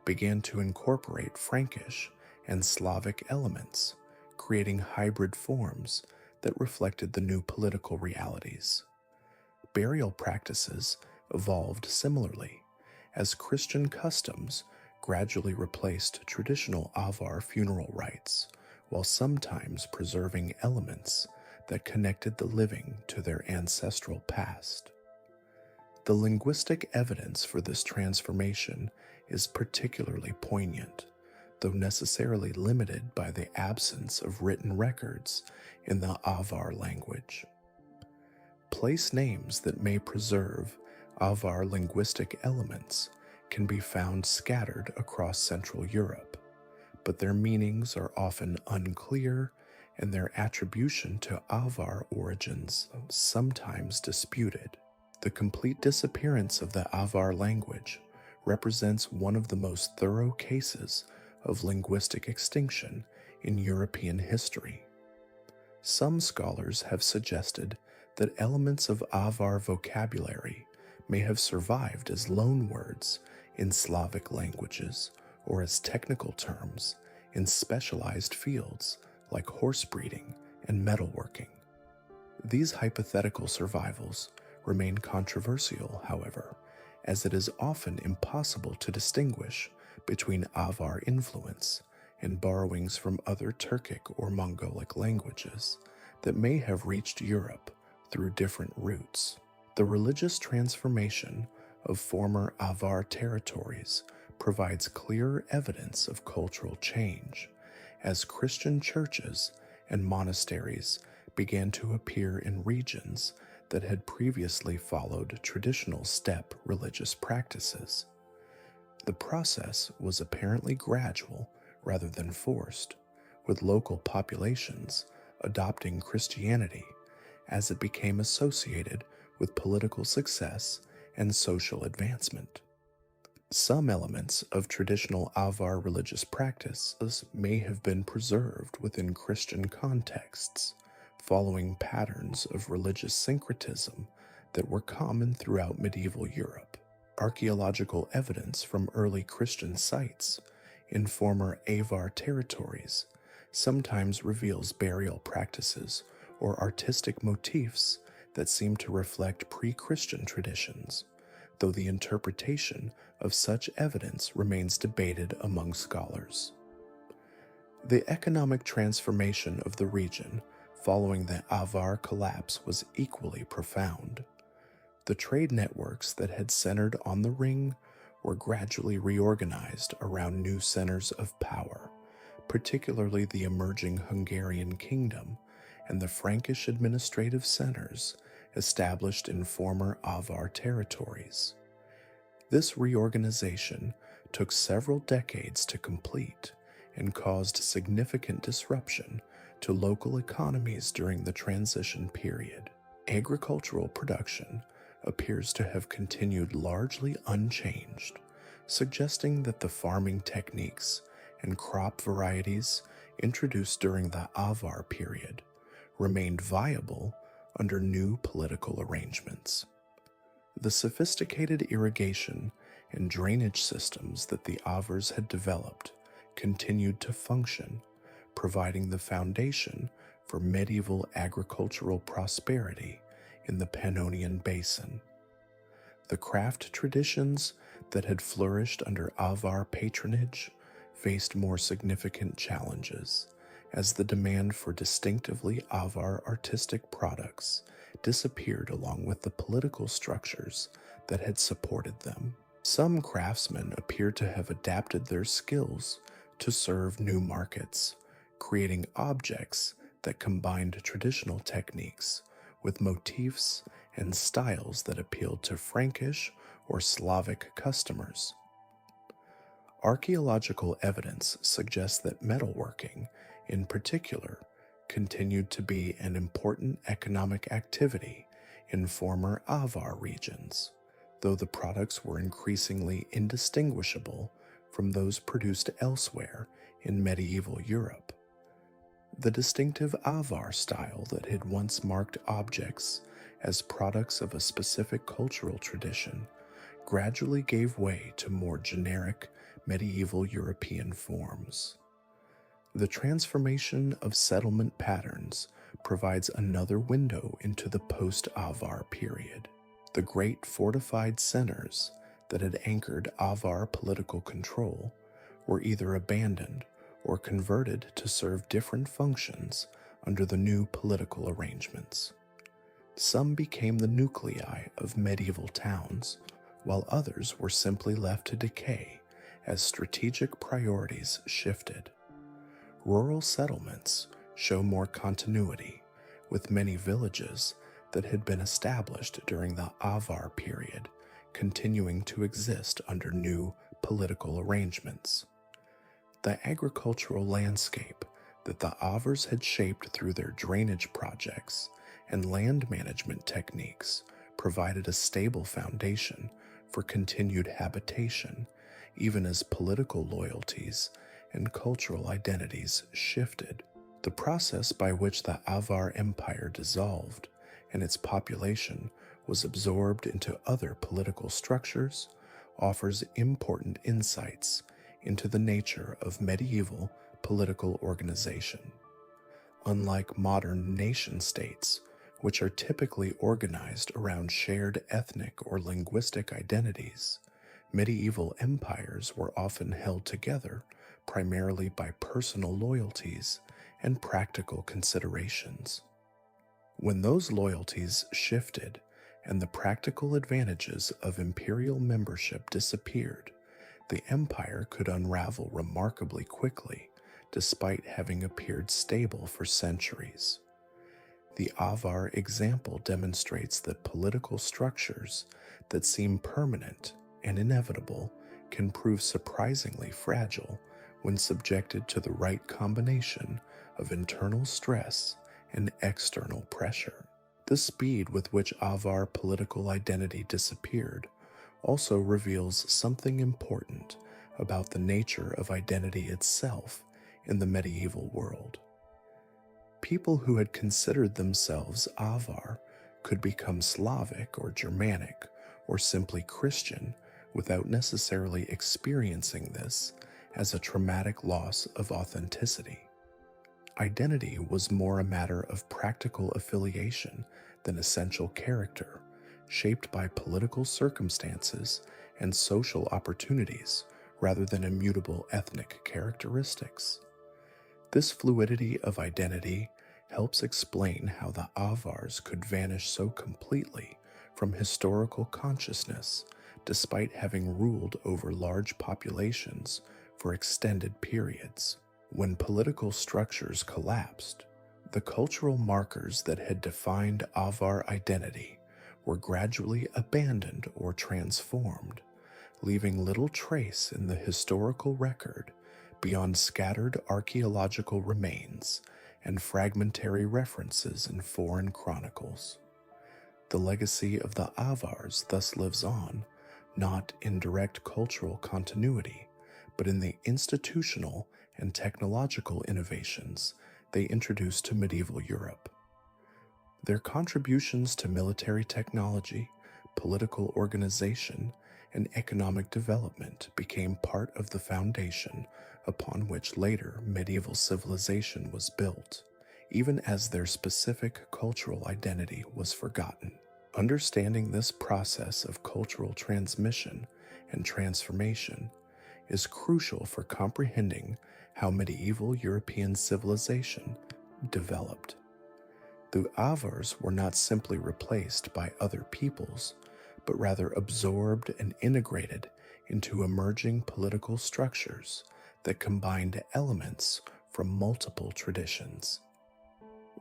began to incorporate Frankish and Slavic elements, creating hybrid forms that reflected the new political realities. Burial practices evolved similarly, as Christian customs gradually replaced traditional Avar funeral rites, while sometimes preserving elements that connected the living to their ancestral past. The linguistic evidence for this transformation is particularly poignant, though necessarily limited by the absence of written records in the Avar language. Place names that may preserve Avar linguistic elements can be found scattered across Central Europe, but their meanings are often unclear and their attribution to Avar origins sometimes disputed. The complete disappearance of the Avar language represents one of the most thorough cases of linguistic extinction in European history. Some scholars have suggested that elements of Avar vocabulary may have survived as loanwords in Slavic languages or as technical terms in specialized fields like horse breeding and metalworking. These hypothetical survivals remain controversial, however, as it is often impossible to distinguish between Avar influence and borrowings from other Turkic or Mongolic languages that may have reached Europe through different routes. The religious transformation of former Avar territories provides clear evidence of cultural change, as Christian churches and monasteries began to appear in regions that had previously followed traditional steppe religious practices. The process was apparently gradual rather than forced, with local populations adopting Christianity as it became associated with political success and social advancement. Some elements of traditional Avar religious practices may have been preserved within Christian contexts, following patterns of religious syncretism that were common throughout medieval Europe. Archaeological evidence from early Christian sites in former Avar territories sometimes reveals burial practices or artistic motifs that seem to reflect pre-Christian traditions, though the interpretation of such evidence remains debated among scholars. The economic transformation of the region following the Avar collapse was equally profound. The trade networks that had centered on the ring were gradually reorganized around new centers of power, particularly the emerging Hungarian kingdom and the Frankish administrative centers established in former Avar territories. This reorganization took several decades to complete and caused significant disruption to local economies during the transition period. Agricultural production appears to have continued largely unchanged, suggesting that the farming techniques and crop varieties introduced during the Avar period remained viable under new political arrangements. The sophisticated irrigation and drainage systems that the Avars had developed continued to function, providing the foundation for medieval agricultural prosperity in the Pannonian Basin. The craft traditions that had flourished under Avar patronage faced more significant challenges, as the demand for distinctively Avar artistic products disappeared along with the political structures that had supported them. Some craftsmen appear to have adapted their skills to serve new markets, creating objects that combined traditional techniques with motifs and styles that appealed to Frankish or Slavic customers. Archaeological evidence suggests that metalworking, in particular, continued to be an important economic activity in former Avar regions, though the products were increasingly indistinguishable from those produced elsewhere in medieval Europe. The distinctive Avar style that had once marked objects as products of a specific cultural tradition gradually gave way to more generic medieval European forms. The transformation of settlement patterns provides another window into the post-Avar period. The great fortified centers that had anchored Avar political control were either abandoned or converted to serve different functions under the new political arrangements. Some became the nuclei of medieval towns, while others were simply left to decay as strategic priorities shifted. Rural settlements show more continuity, with many villages that had been established during the Avar period continuing to exist under new political arrangements. The agricultural landscape that the Avars had shaped through their drainage projects and land management techniques provided a stable foundation for continued habitation, even as political loyalties and cultural identities shifted. The process by which the Avar Empire dissolved and its population was absorbed into other political structures offers important insights into the nature of medieval political organization. Unlike modern nation-states, which are typically organized around shared ethnic or linguistic identities, medieval empires were often held together primarily by personal loyalties and practical considerations. When those loyalties shifted and the practical advantages of imperial membership disappeared, the empire could unravel remarkably quickly, despite having appeared stable for centuries. The Avar example demonstrates that political structures that seem permanent and inevitable can prove surprisingly fragile when subjected to the right combination of internal stress and external pressure. The speed with which Avar political identity disappeared also reveals something important about the nature of identity itself in the medieval world. People who had considered themselves Avar could become Slavic or Germanic or simply Christian without necessarily experiencing this as a traumatic loss of authenticity. Identity was more a matter of practical affiliation than essential character, shaped by political circumstances and social opportunities rather than immutable ethnic characteristics. This fluidity of identity helps explain how the Avars could vanish so completely from historical consciousness despite having ruled over large populations for extended periods. When political structures collapsed, the cultural markers that had defined Avar identity were gradually abandoned or transformed, leaving little trace in the historical record beyond scattered archaeological remains and fragmentary references in foreign chronicles. The legacy of the Avars thus lives on, not in direct cultural continuity, but in the institutional and technological innovations they introduced to medieval Europe. Their contributions to military technology, political organization, and economic development became part of the foundation upon which later medieval civilization was built, even as their specific cultural identity was forgotten. Understanding this process of cultural transmission and transformation is crucial for comprehending how medieval European civilization developed. The Avars were not simply replaced by other peoples, but rather absorbed and integrated into emerging political structures that combined elements from multiple traditions.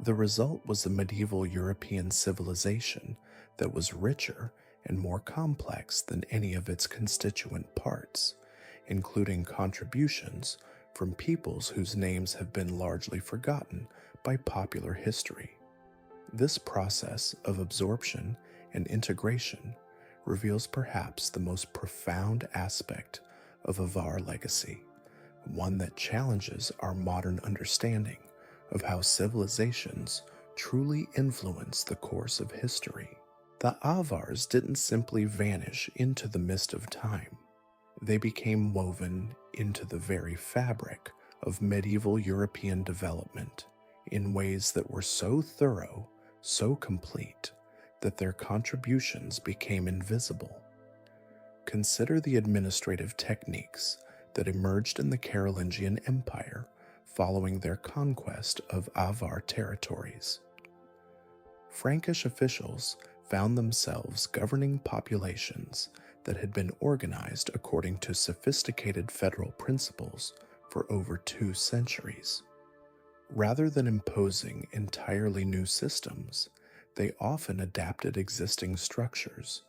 The result was a medieval European civilization that was richer and more complex than any of its constituent parts, including contributions from peoples whose names have been largely forgotten by popular history. This process of absorption and integration reveals perhaps the most profound aspect of Avar legacy, one that challenges our modern understanding of how civilizations truly influence the course of history. The Avars didn't simply vanish into the mist of time. They became woven into the very fabric of medieval European development in ways that were so thorough, so complete, that their contributions became invisible. Consider the administrative techniques that emerged in the Carolingian Empire following their conquest of Avar territories. Frankish officials found themselves governing populations that had been organized according to sophisticated federal principles for over 2 centuries. Rather than imposing entirely new systems, they often adapted existing structures,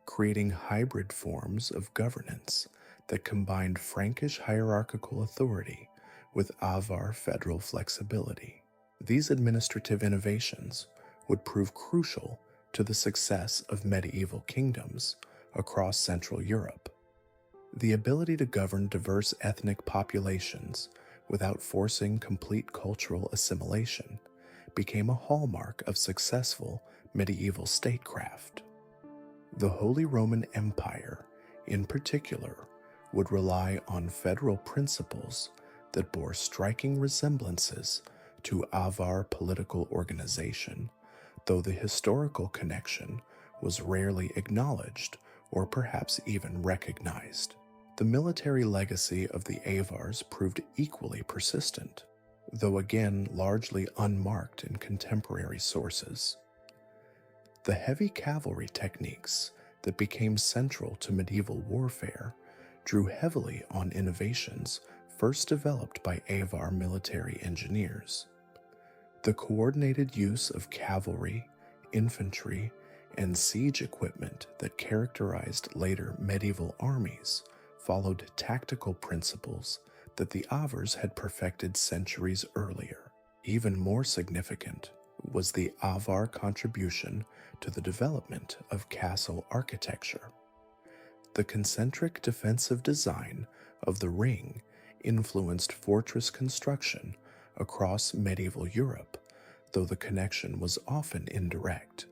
creating hybrid forms of governance that combined Frankish hierarchical authority with Avar federal flexibility. These administrative innovations would prove crucial to the success of medieval kingdoms across Central Europe. The ability to govern diverse ethnic populations without forcing complete cultural assimilation became a hallmark of successful medieval statecraft. The Holy Roman Empire, in particular, would rely on federal principles that bore striking resemblances to Avar political organization, though the historical connection was rarely acknowledged or perhaps even recognized. The military legacy of the Avars proved equally persistent, though again largely unmarked in contemporary sources. The heavy cavalry techniques that became central to medieval warfare drew heavily on innovations first developed by Avar military engineers. The coordinated use of cavalry, infantry, and siege equipment that characterized later medieval armies followed tactical principles that the Avars had perfected centuries earlier. Even more significant was the Avar contribution to the development of castle architecture. The concentric defensive design of the ring influenced fortress construction across medieval Europe, though the connection was often indirect.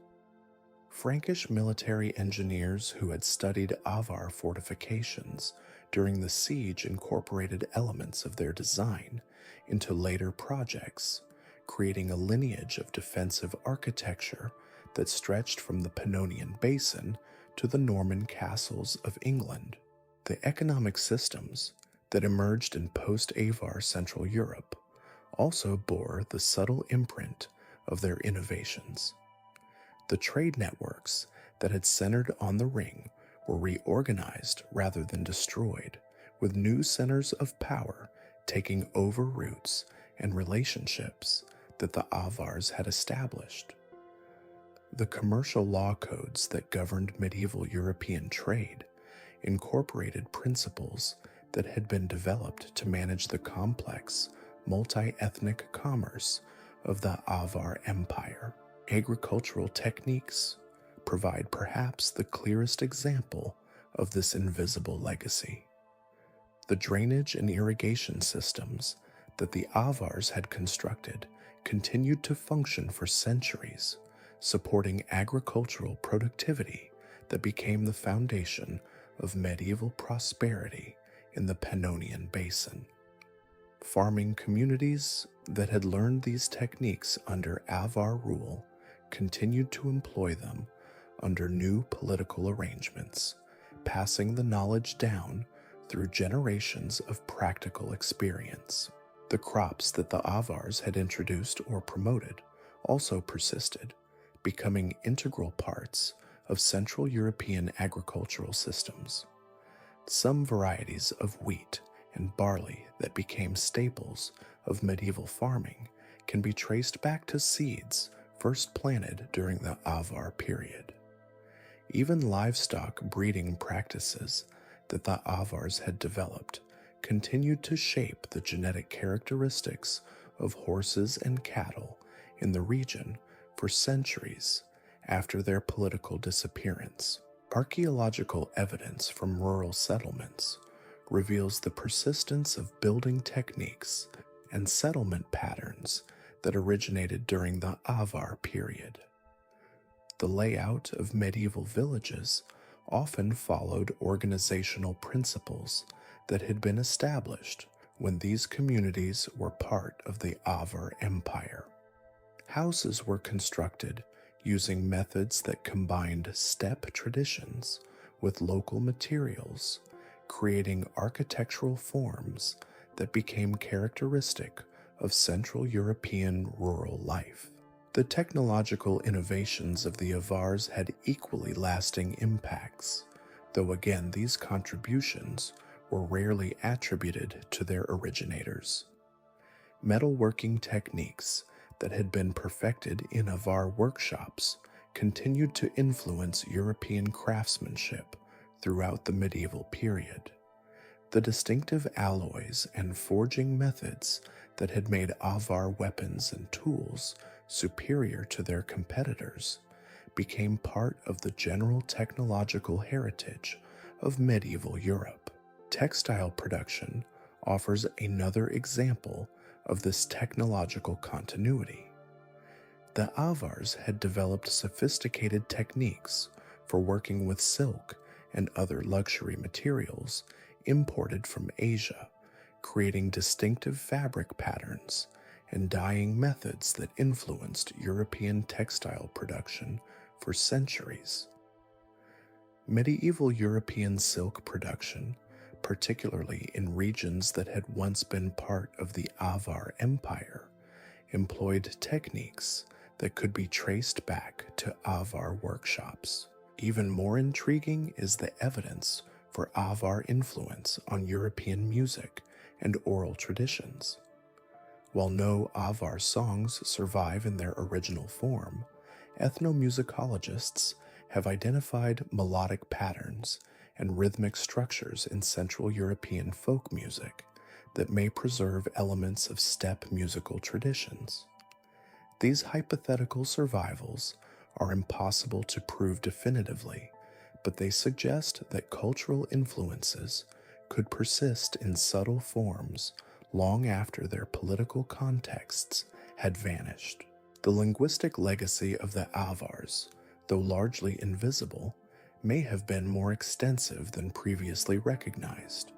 Frankish military engineers who had studied Avar fortifications during the siege incorporated elements of their design into later projects, creating a lineage of defensive architecture that stretched from the Pannonian Basin to the Norman castles of England. The economic systems that emerged in post-Avar Central Europe also bore the subtle imprint of their innovations. The trade networks that had centered on the ring were reorganized rather than destroyed, with new centers of power taking over routes and relationships that the Avars had established. The commercial law codes that governed medieval European trade incorporated principles that had been developed to manage the complex, multi-ethnic commerce of the Avar Empire. Agricultural techniques provide perhaps the clearest example of this invisible legacy. The drainage and irrigation systems that the Avars had constructed continued to function for centuries, supporting agricultural productivity that became the foundation of medieval prosperity in the Pannonian Basin. Farming communities that had learned these techniques under Avar rule continued to employ them under new political arrangements, passing the knowledge down through generations of practical experience. The crops that the Avars had introduced or promoted also persisted, becoming integral parts of Central European agricultural systems. Some varieties of wheat and barley that became staples of medieval farming can be traced back to seeds first planted during the Avar period. Even livestock breeding practices that the Avars had developed continued to shape the genetic characteristics of horses and cattle in the region for centuries after their political disappearance. Archaeological evidence from rural settlements reveals the persistence of building techniques and settlement patterns that originated during the Avar period. The layout of medieval villages often followed organizational principles that had been established when these communities were part of the Avar Empire. Houses were constructed using methods that combined steppe traditions with local materials, creating architectural forms that became characteristic of Central European rural life. The technological innovations of the Avars had equally lasting impacts, though again these contributions were rarely attributed to their originators. Metalworking techniques that had been perfected in Avar workshops continued to influence European craftsmanship throughout the medieval period. The distinctive alloys and forging methods that had made Avar weapons and tools superior to their competitors became part of the general technological heritage of medieval Europe. Textile production offers another example of this technological continuity. The Avars had developed sophisticated techniques for working with silk and other luxury materials imported from Asia, creating distinctive fabric patterns and dyeing methods that influenced European textile production for centuries. Medieval European silk production, particularly in regions that had once been part of the Avar Empire, employed techniques that could be traced back to Avar workshops. Even more intriguing is the evidence for Avar influence on European music and oral traditions. While no Avar songs survive in their original form, ethnomusicologists have identified melodic patterns and rhythmic structures in Central European folk music that may preserve elements of steppe musical traditions. These hypothetical survivals are impossible to prove definitively, but they suggest that cultural influences could persist in subtle forms long after their political contexts had vanished. The linguistic legacy of the Avars, though largely invisible, may have been more extensive than previously recognized.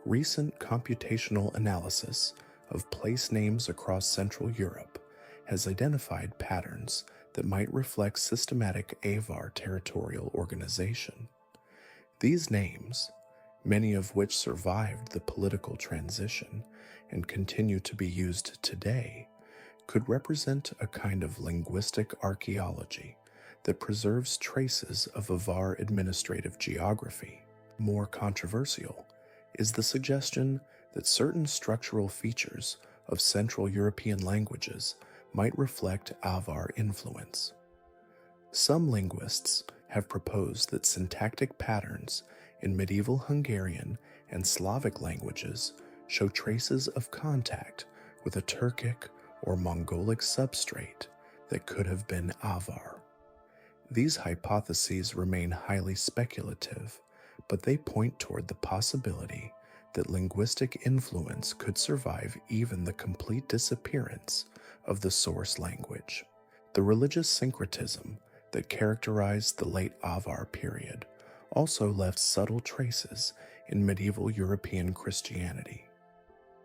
Recent computational analysis of place names across Central Europe has identified patterns that might reflect systematic Avar territorial organization. These names, many of which survived the political transition and continue to be used today, could represent a kind of linguistic archaeology that preserves traces of Avar administrative geography. More controversial is the suggestion that certain structural features of Central European languages might reflect Avar influence. Some linguists have proposed that syntactic patterns in medieval Hungarian and Slavic languages show traces of contact with a Turkic or Mongolic substrate that could have been Avar. These hypotheses remain highly speculative, but they point toward the possibility that linguistic influence could survive even the complete disappearance of the source language. The religious syncretism that characterized the late Avar period also left subtle traces in medieval European Christianity.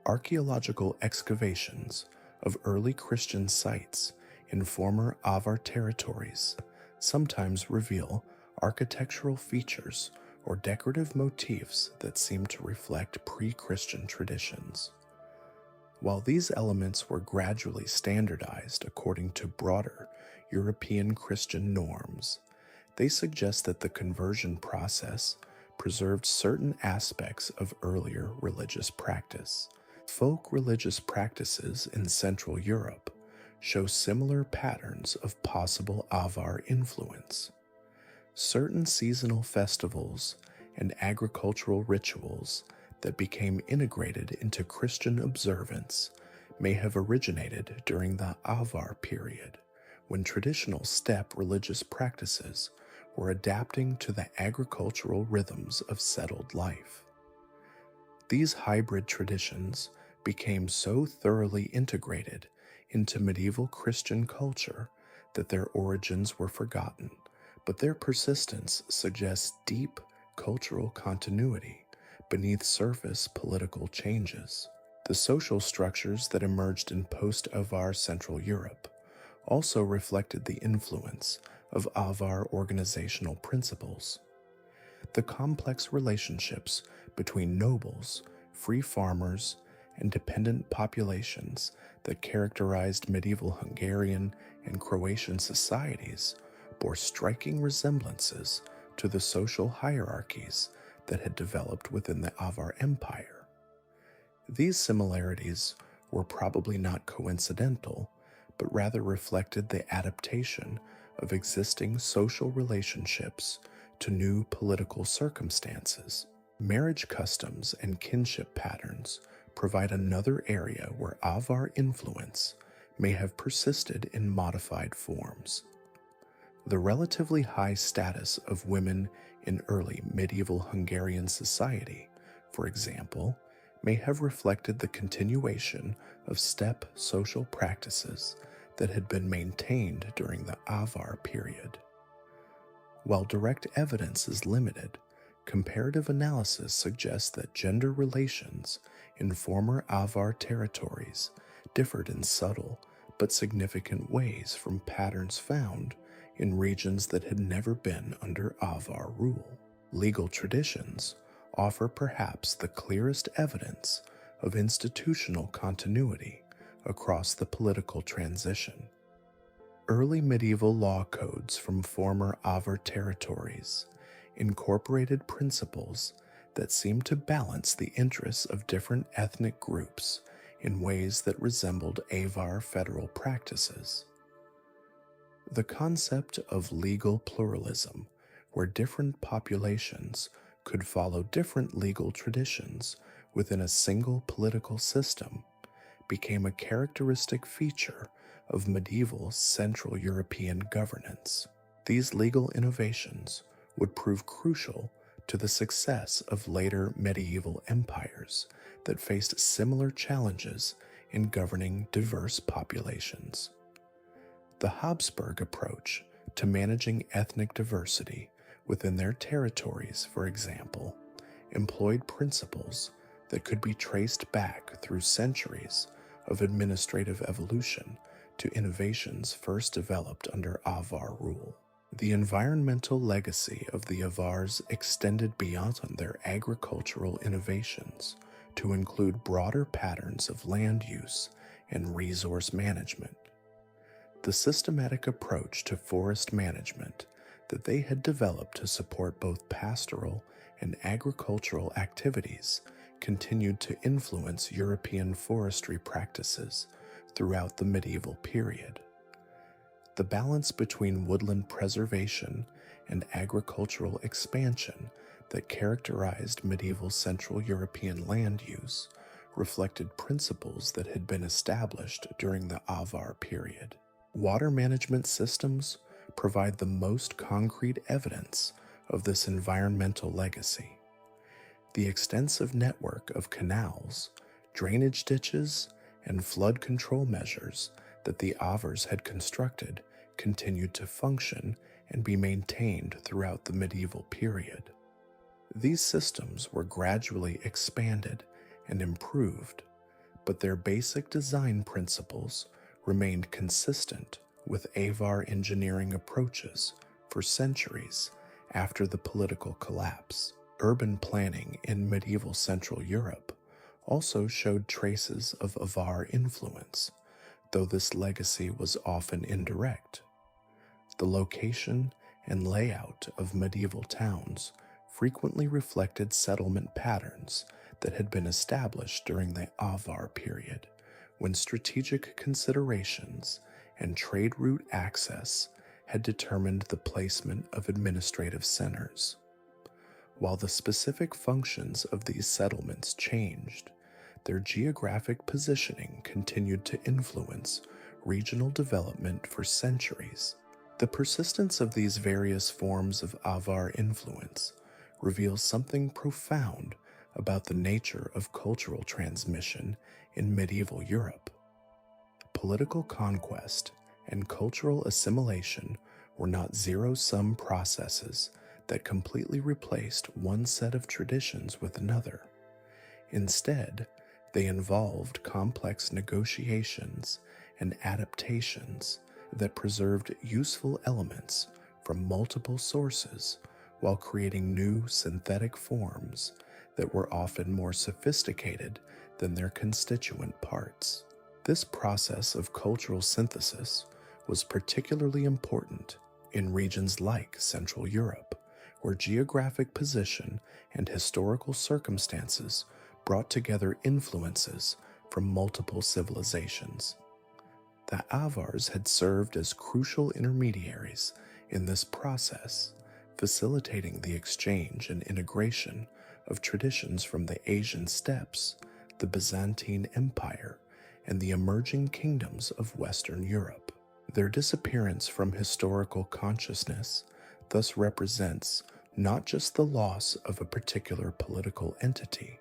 Archaeological excavations of early Christian sites in former Avar territories sometimes reveal architectural features or decorative motifs that seem to reflect pre-Christian traditions. While these elements were gradually standardized according to broader European Christian norms, they suggest that the conversion process preserved certain aspects of earlier religious practice. Folk religious practices in Central Europe show similar patterns of possible Avar influence. Certain seasonal festivals and agricultural rituals that became integrated into Christian observance may have originated during the Avar period, when traditional steppe religious practices were adapting to the agricultural rhythms of settled life. These hybrid traditions became so thoroughly integrated into medieval Christian culture that their origins were forgotten, but their persistence suggests deep cultural continuity beneath surface political changes. The social structures that emerged in post-Avar Central Europe also reflected the influence of Avar organizational principles. The complex relationships between nobles, free farmers, and dependent populations that characterized medieval Hungarian and Croatian societies bore striking resemblances to the social hierarchies that had developed within the Avar Empire. These similarities were probably not coincidental, but rather reflected the adaptation of existing social relationships to new political circumstances. Marriage customs and kinship patterns provide another area where Avar influence may have persisted in modified forms. The relatively high status of women in early medieval Hungarian society, for example, may have reflected the continuation of steppe social practices that had been maintained during the Avar period. While direct evidence is limited, comparative analysis suggests that gender relations in former Avar territories differed in subtle but significant ways from patterns found in regions that had never been under Avar rule. Legal traditions offer perhaps the clearest evidence of institutional continuity across the political transition. Early medieval law codes from former Avar territories incorporated principles that seemed to balance the interests of different ethnic groups in ways that resembled Avar federal practices. The concept of legal pluralism, where different populations could follow different legal traditions within a single political system, became a characteristic feature of medieval Central European governance. These legal innovations would prove crucial to the success of later medieval empires that faced similar challenges in governing diverse populations. The Habsburg approach to managing ethnic diversity within their territories, for example, employed principles that could be traced back through centuries of administrative evolution to innovations first developed under Avar rule. The environmental legacy of the Avars extended beyond their agricultural innovations to include broader patterns of land use and resource management. The systematic approach to forest management that they had developed to support both pastoral and agricultural activities continued to influence European forestry practices throughout the medieval period. The balance between woodland preservation and agricultural expansion that characterized medieval Central European land use reflected principles that had been established during the Avar period. Water management systems provide the most concrete evidence of this environmental legacy. The extensive network of canals, drainage ditches, and flood control measures that the Avars had constructed continued to function and be maintained throughout the medieval period. These systems were gradually expanded and improved, but their basic design principles remained consistent with Avar engineering approaches for centuries after the political collapse. Urban planning in medieval Central Europe also showed traces of Avar influence, though this legacy was often indirect. The location and layout of medieval towns frequently reflected settlement patterns that had been established during the Avar period, when strategic considerations and trade route access had determined the placement of administrative centers. While the specific functions of these settlements changed, their geographic positioning continued to influence regional development for centuries. The persistence of these various forms of Avar influence reveals something profound about the nature of cultural transmission in medieval Europe. Political conquest and cultural assimilation were not zero-sum processes that completely replaced one set of traditions with another. Instead, they involved complex negotiations and adaptations that preserved useful elements from multiple sources while creating new synthetic forms that were often more sophisticated than their constituent parts. This process of cultural synthesis was particularly important in regions like Central Europe, where geographic position and historical circumstances brought together influences from multiple civilizations. The Avars had served as crucial intermediaries in this process, facilitating the exchange and integration of traditions from the Asian steppes, the Byzantine Empire, and the emerging kingdoms of Western Europe. Their disappearance from historical consciousness thus represents not just the loss of a particular political entity,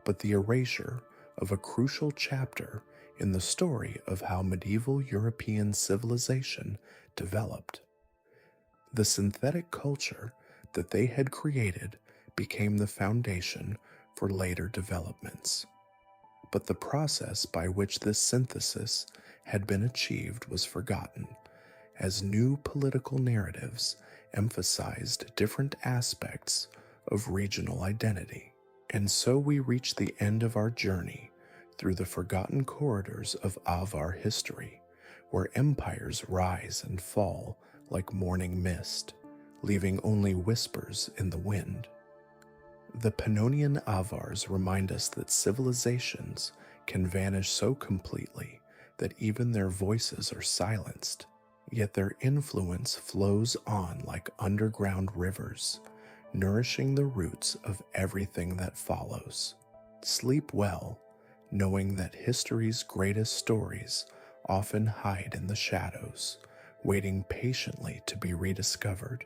but the erasure of a crucial chapter in the story of how medieval European civilization developed. The synthetic culture that they had created became the foundation for later developments. But the process by which this synthesis had been achieved was forgotten, as new political narratives emphasized different aspects of regional identity. And so we reach the end of our journey through the forgotten corridors of Avar history, where empires rise and fall like morning mist, leaving only whispers in the wind. The Pannonian Avars remind us that civilizations can vanish so completely that even their voices are silenced, yet their influence flows on like underground rivers, nourishing the roots of everything that follows. Sleep well, knowing that history's greatest stories often hide in the shadows, waiting patiently to be rediscovered.